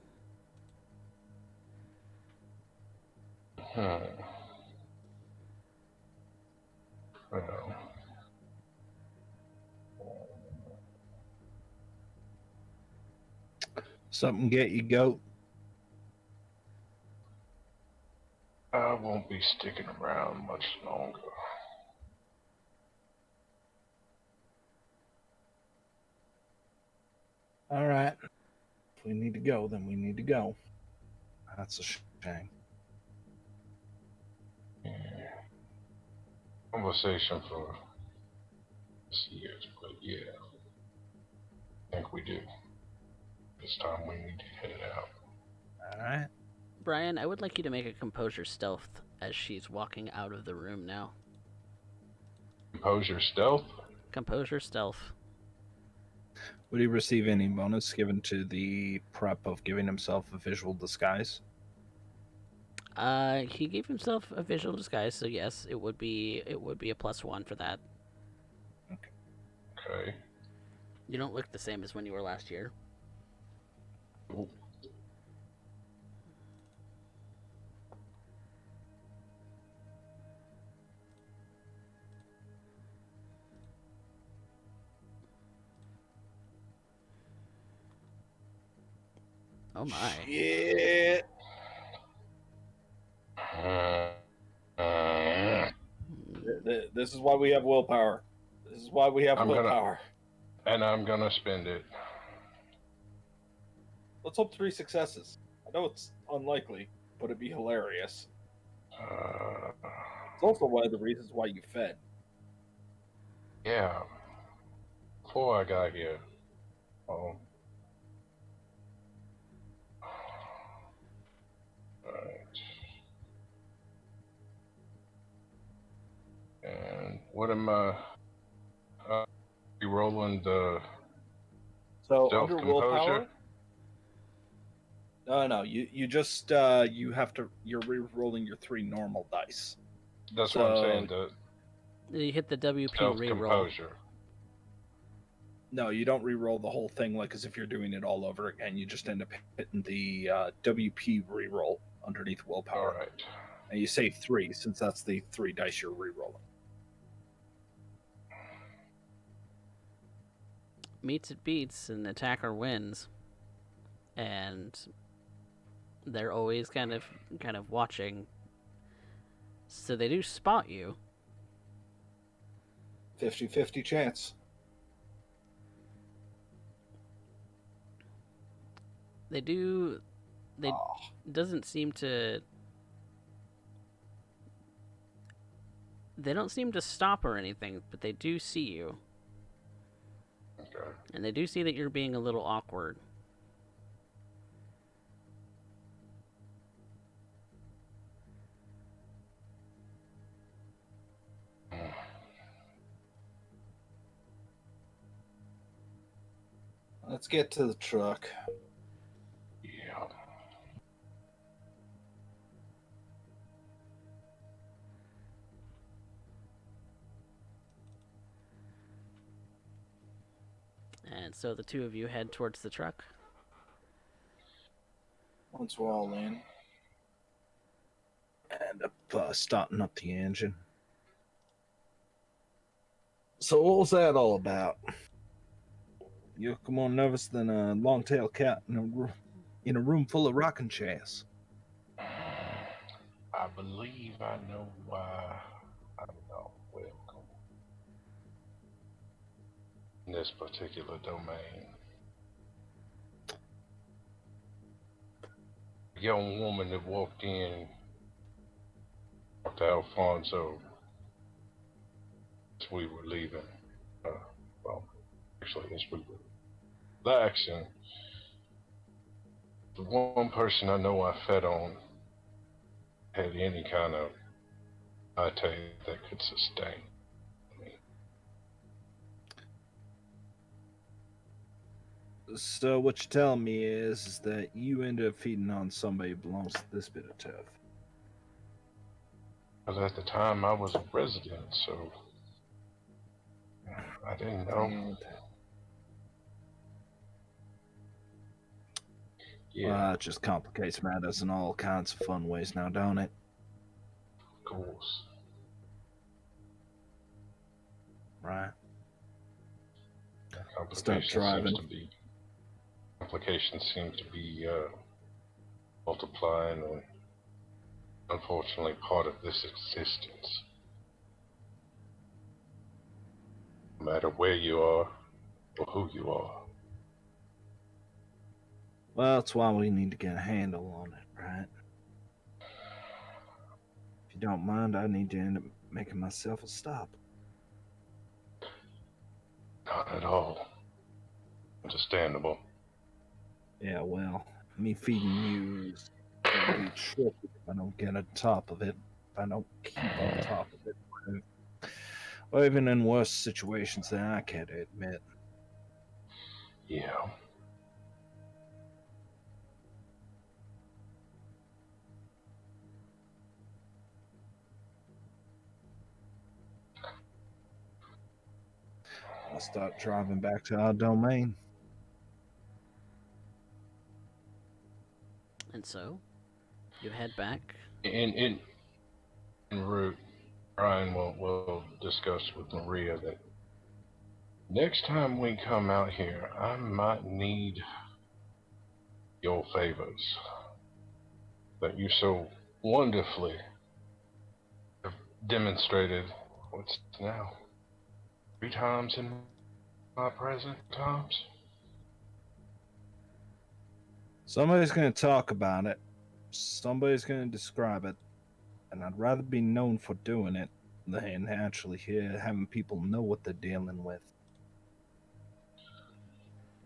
Well, Something get you, goat? I won't be sticking around much longer. All right. If we need to go, then we need to go. That's a shame. Yeah. Conversation for this year's, but yeah, I think we do. This time we need to head out. All right. Bryan, I would like you to make a composure stealth as she's walking out of the room now. Composure stealth? Composure stealth. Would he receive any bonus given to the prep of giving himself a visual disguise? He gave himself a visual disguise, so yes, it would be a +1 for that. Okay. You don't look the same as when you were last year. Ooh. Oh my. Yeah. This is why we have willpower. This is why we have willpower. And I'm gonna spend it. Let's hope 3 successes. I know it's unlikely, but it'd be hilarious. It's also one of the reasons why you fed. Yeah. Before I got here, alright. And what am I re-rolling the So stealth under composure? willpower. No. You just you have to. You're re-rolling your 3 normal dice. That's what I'm saying. The You hit the WP stealth reroll. composure. No, you don't re-roll the whole thing like as if you're doing it all over again. You just end up hitting the WP re-roll underneath willpower. All right. And you save 3 since that's the 3 dice you're re-rolling. Meets it beats, and attacker wins. And they're always kind of watching. So they do spot you. 50-50 chance. They do. They doesn't seem to. They don't seem to stop or anything, but they do see you. Okay. And they do see that you're being a little awkward. Let's get to the truck. Yeah. And so the two of you head towards the truck. Once we're all in. And starting up the engine. So what was that all about? You're more nervous than a long-tailed cat in a room full of rocking chairs. I believe I know why I'm not welcome in this particular domain. A young woman that walked in to Alfonso as we were leaving. Well, actually, as we were relaxing. The one person I know I fed on had any kind of appetite that could sustain So what you're telling me is that you ended up feeding on somebody who belongs to this bit of turf. Because at the time I was a resident, so I didn't know. And, Yeah, well, it just complicates matters in all kinds of fun ways now, don't it? of course. Right. Start Complication driving. seems to be multiplying and unfortunately part of this existence. No matter where you are or who you are. Well, that's why we need to get a handle on it, right? If you don't mind, I need to end up making myself a stop. Not at all. Understandable. Yeah, well, me feeding you is gonna be tricky if I don't get on top of it. If I don't keep on top of it. Or even in worse situations than I care to admit. Yeah. I'll start driving back to our domain. And so, you head back. En route, Bryan will discuss with Maria that next time we come out here, I might need your favors that you so wonderfully have demonstrated. What's now? 3 times in my present times? Somebody's going to talk about it. Somebody's going to describe it. And I'd rather be known for doing it than actually having people know what they're dealing with.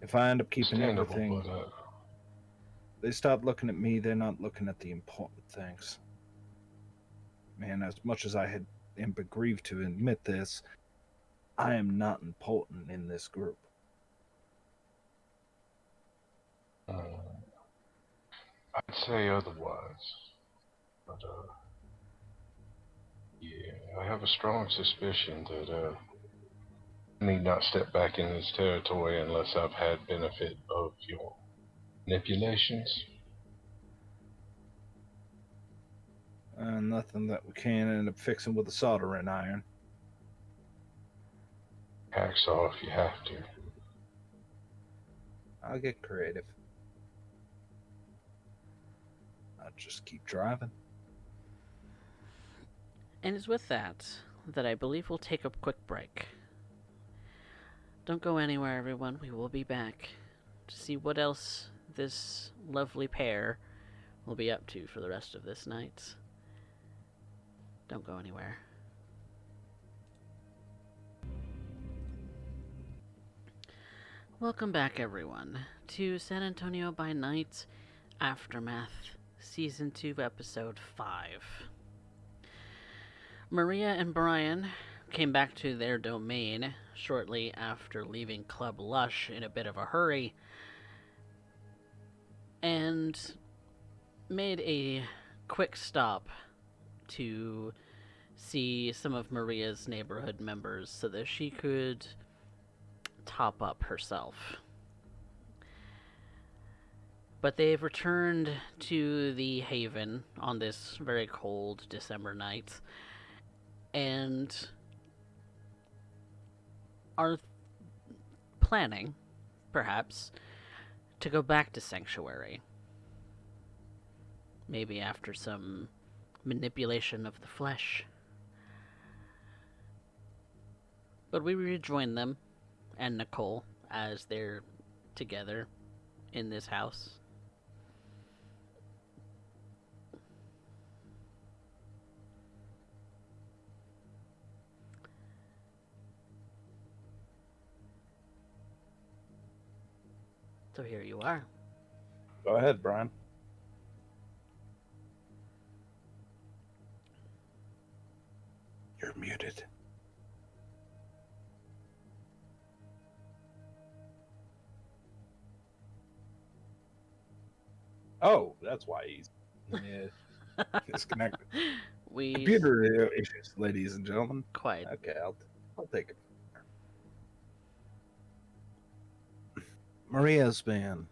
If I end up keeping Understandable, everything, but they start looking at me, they're not looking at the important things. Man, as much as I am grieved to admit this, I am not important in this group. I'd say otherwise. But yeah, I have a strong suspicion that I need not step back in this territory unless I've had benefit of your manipulations. Nothing that we can't end up fixing with a soldering iron. Hacksaw if you have to. I'll get creative. I'll just keep driving. And it's with that I believe we'll take a quick break. Don't go anywhere, everyone. We will be back to see what else this lovely pair will be up to for the rest of this night. Don't go anywhere. Welcome back, everyone, to San Antonio by Night Aftermath, Season 2, Episode 5. Maria and Bryan came back to their domain shortly after leaving Club Lush in a bit of a hurry and made a quick stop to see some of Maria's neighborhood members so that she could top up herself. But they've returned to the Haven on this very cold December night and are planning, perhaps, to go back to Sanctuary. Maybe after some manipulation of the flesh. But we rejoin them and Nicole as they're together in this house. So here you are. Go ahead, Bryan. You're muted. Oh, that's why he's disconnected. We Computer issues, ladies and gentlemen. quite. Okay, I'll take it. Maria's been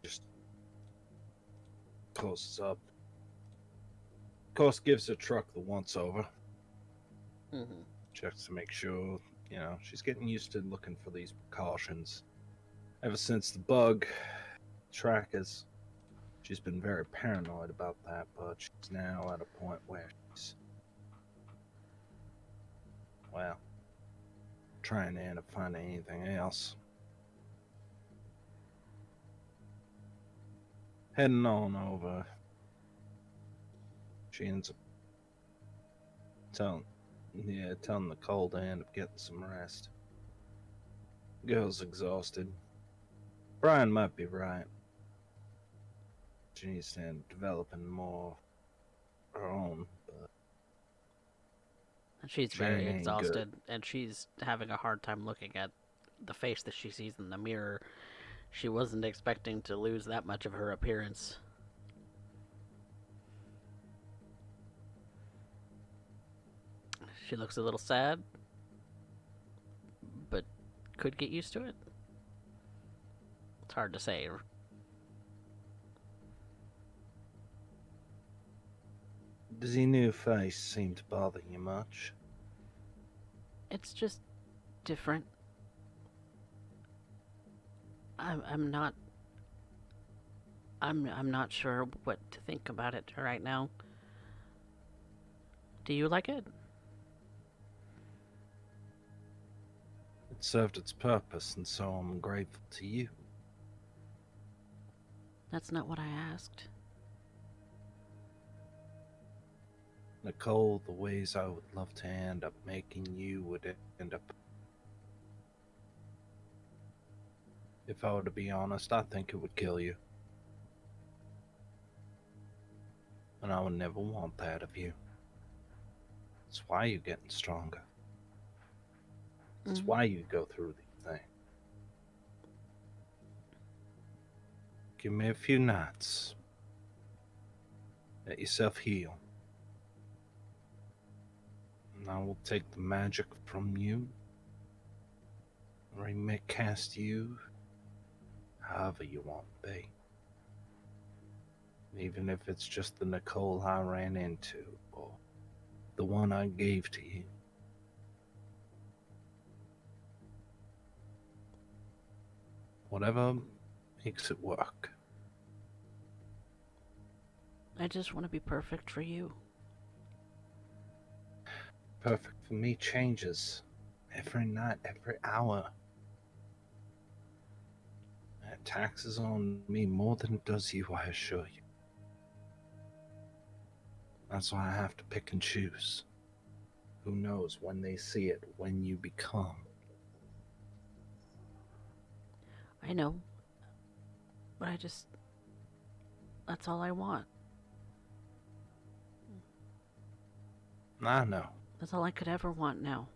just closes up. Of course, gives the truck the once over. Mm-hmm. Checks to make sure, she's getting used to looking for these precautions. Ever since the bug trackers, she's been very paranoid about that, but she's now at a point where she's, well, trying to end up finding anything else. Heading on over, she ends up telling Nicole to end up getting some rest. Girl's exhausted. Bryan might be right. She needs to end up developing more her own, but She's she very ain't exhausted, good. and she's having a hard time looking at the face that she sees in the mirror. She wasn't expecting to lose that much of her appearance. She looks a little sad, but could get used to it. It's hard to say. Does your new face seem to bother you much? It's just different. I'm not. I'm not sure what to think about it right now. Do you like it? It served its purpose, and so I'm grateful to you. That's not what I asked. Nicole, the ways I would love to end up making you would end up. If I were to be honest, I think it would kill you. And I would never want that of you. It's why you're getting stronger. It's why you go through these things. Give me a few nights. Let yourself heal. And I will take the magic from you. Recast you however you want to be. Even if it's just the Nicole I ran into, or the one I gave to you. Whatever makes it work. I just want to be perfect for you. Perfect for me changes every night, every hour. It taxes on me more than it does you, I assure you. That's why I have to pick and choose. Who knows when they see it, when you become. I know. But that's all I want. I know. That's all I could ever want now.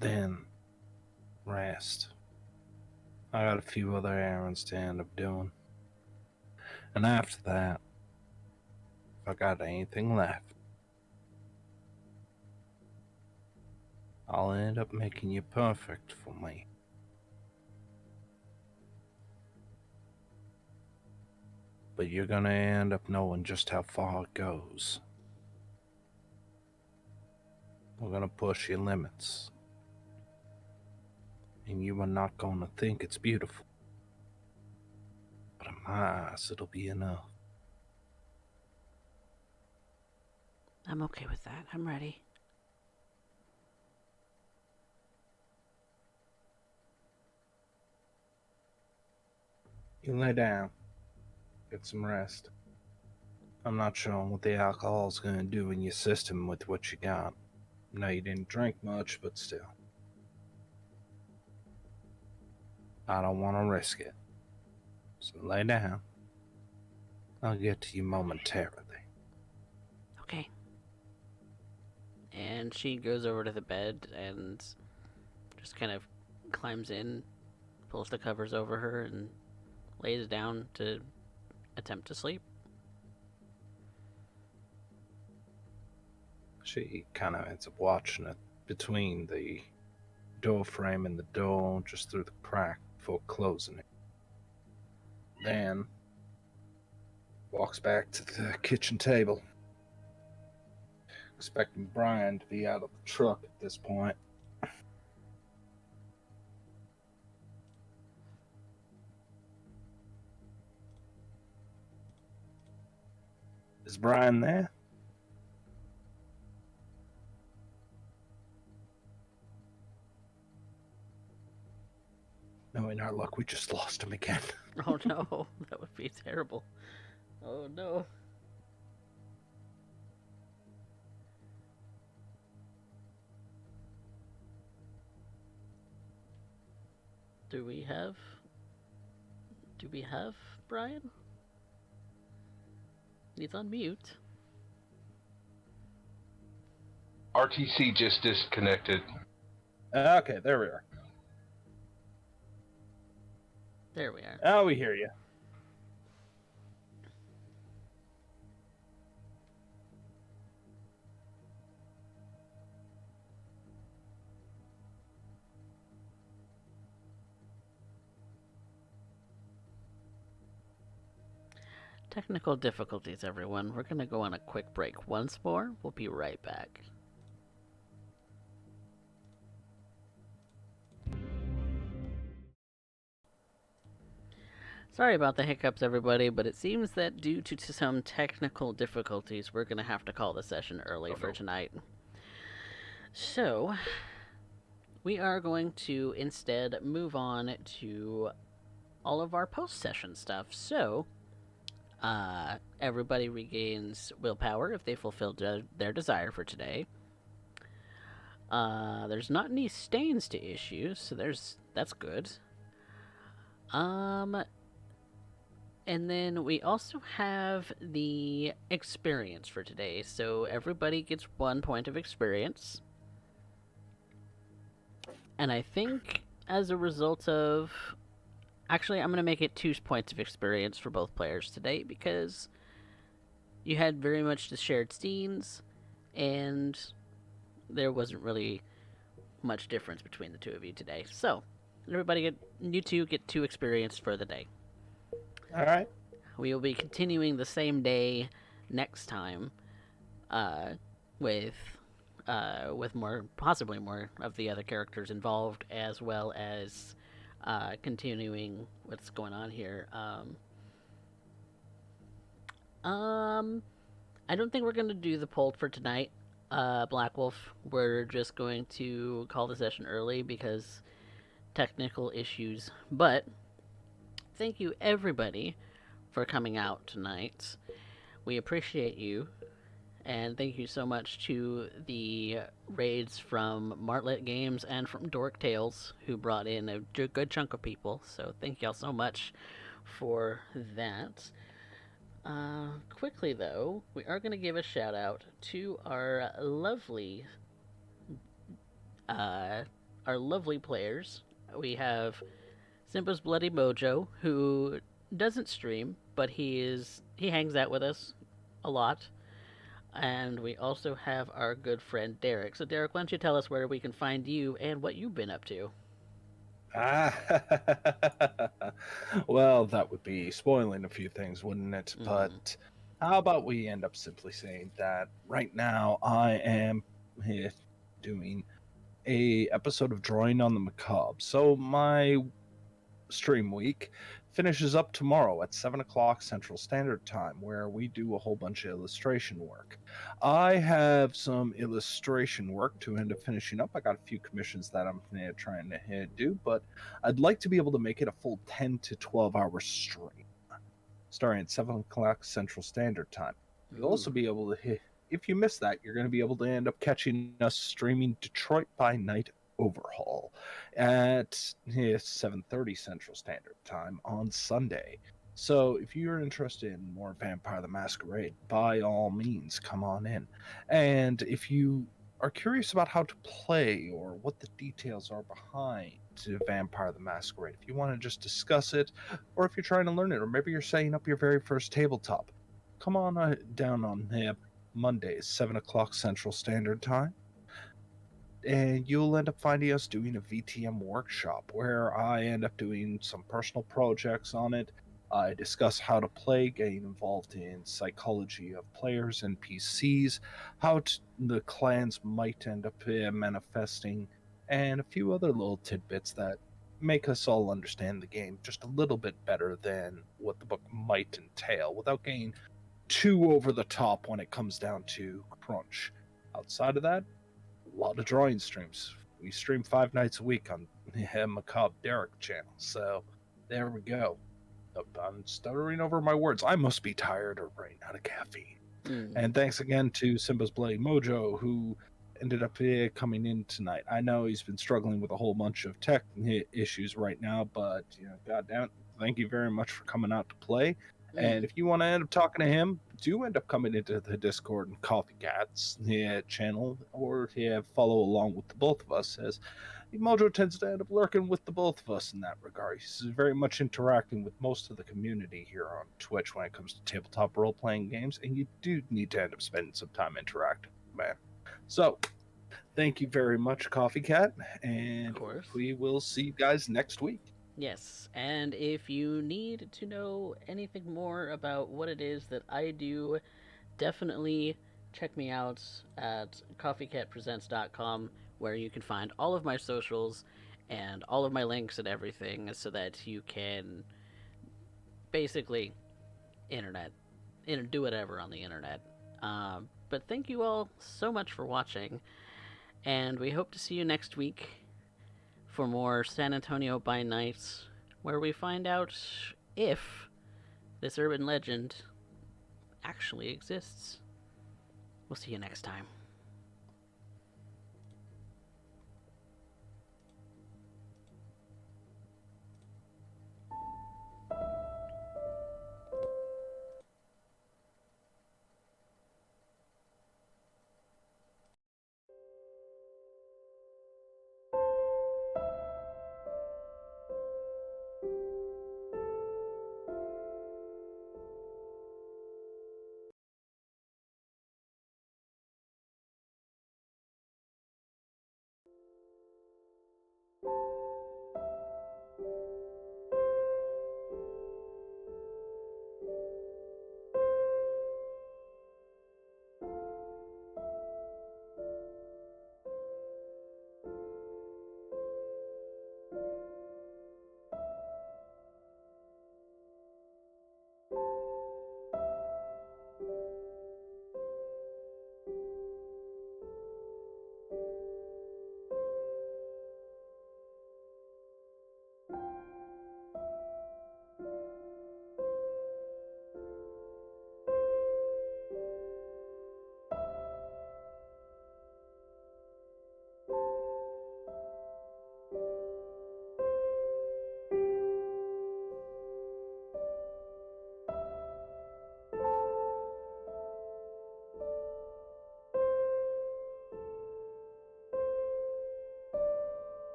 Then, rest. I got a few other errands to end up doing. And after that, if I got anything left, I'll end up making you perfect for me. But you're gonna end up knowing just how far it goes. We're gonna push your limits. And you are not gonna think it's beautiful. But in my eyes, it'll be enough. I'm okay with that. I'm ready. You lay down. Get some rest. I'm not sure what the alcohol's gonna do in your system with what you got. No, you didn't drink much, but still. I don't want to risk it. So lay down. I'll get to you momentarily. Okay. and she goes over to the bed and just kind of climbs in, pulls the covers over her, and lays down to attempt to sleep. She kind of ends up watching it between the door frame and the door, just through the crack before closing it. Then walks back to the kitchen table, expecting Bryan to be out of the truck at this point. Is Bryan there? Knowing our luck, we just lost him again. Oh no, that would be terrible. Oh no. Do we have Bryan? He's on mute. RTC just disconnected. Okay, there we are. There we are. Oh, we hear you. Technical difficulties, everyone. We're gonna go on a quick break once more. We'll be right back. Sorry about the hiccups, everybody, but it seems that due to some technical difficulties, we're going to have to call the session early for tonight. So, we are going to instead move on to all of our post-session stuff. So, everybody regains willpower if they fulfill their desire for today. There's not any stains to issue, so that's good. And then we also have the experience for today. So everybody gets 1 point of experience. And I think as a result of... Actually, I'm going to make it 2 points of experience for both players today because you had very much the shared scenes and there wasn't really much difference between the two of you today. So, you two get 2 experience for the day. All right. We will be continuing the same day next time, with possibly more of the other characters involved, as well as continuing what's going on here. I don't think we're gonna do the poll for tonight, Black Wolf. We're just going to call the session early because technical issues. But thank you, everybody, for coming out tonight. We appreciate you, and thank you so much to the raids from Martlet Games and from Dork Tales, who brought in a good chunk of people. So thank y'all so much for that. Quickly though, we are going to give a shout out to our lovely players. We have Simba's Bloody Mojo, who doesn't stream, but he hangs out with us a lot. And we also have our good friend Derek. So Derek, why don't you tell us where we can find you and what you've been up to? Well, that would be spoiling a few things, wouldn't it? Mm. But how about we end up simply saying that right now I am here doing a episode of Drawing on the Macabre. So my stream week finishes up tomorrow at 7 o'clock Central Standard Time, where we do a whole bunch of illustration work. I have some illustration work to end up finishing up. I got a few commissions that I'm trying to do, but I'd like to be able to make it a full 10 to 12 hour stream, starting at 7 o'clock Central Standard Time. You'll also be able to, if you miss that, you're going to be able to end up catching us streaming Detroit by Night Overhaul at 7:30 Central Standard Time on Sunday. So if you're interested in more Vampire the Masquerade, by all means, come on in. And if you are curious about how to play or what the details are behind Vampire the Masquerade, if you want to just discuss it, or if you're trying to learn it, or maybe you're setting up your very first tabletop, come on down on Mondays, 7 o'clock Central Standard Time, and you'll end up finding us doing a VTM workshop where I end up doing some personal projects on it. I discuss how to play, getting involved in psychology of players and PCs, how the clans might end up manifesting, and a few other little tidbits that make us all understand the game just a little bit better than what the book might entail without getting too over the top when it comes down to crunch. Outside of that, a lot of drawing streams. We stream 5 nights a week on the Macabre Derek channel. So there we go. I'm stuttering over my words. I must be tired or running out of caffeine. And thanks again to Simba's Bloody Mojo, who ended up coming in tonight. I know he's been struggling with a whole bunch of tech issues right now, but goddamn, thank you very much for coming out to play. And if you want to end up talking to him, do end up coming into the Discord and CoffeeCat's channel, or follow along with the both of us, as Mojo tends to end up lurking with the both of us in that regard. He's very much interacting with most of the community here on Twitch when it comes to tabletop role-playing games, and you do need to end up spending some time interacting, man. So, thank you very much, CoffeeCat, and we will see you guys next week. Yes, and if you need to know anything more about what it is that I do, definitely check me out at coffeecatpresents.com, where you can find all of my socials and all of my links and everything, so that you can basically do whatever on the internet. But thank you all so much for watching, and we hope to see you next week for more San Antonio by Night, where we find out if this urban legend actually exists. We'll see you next time.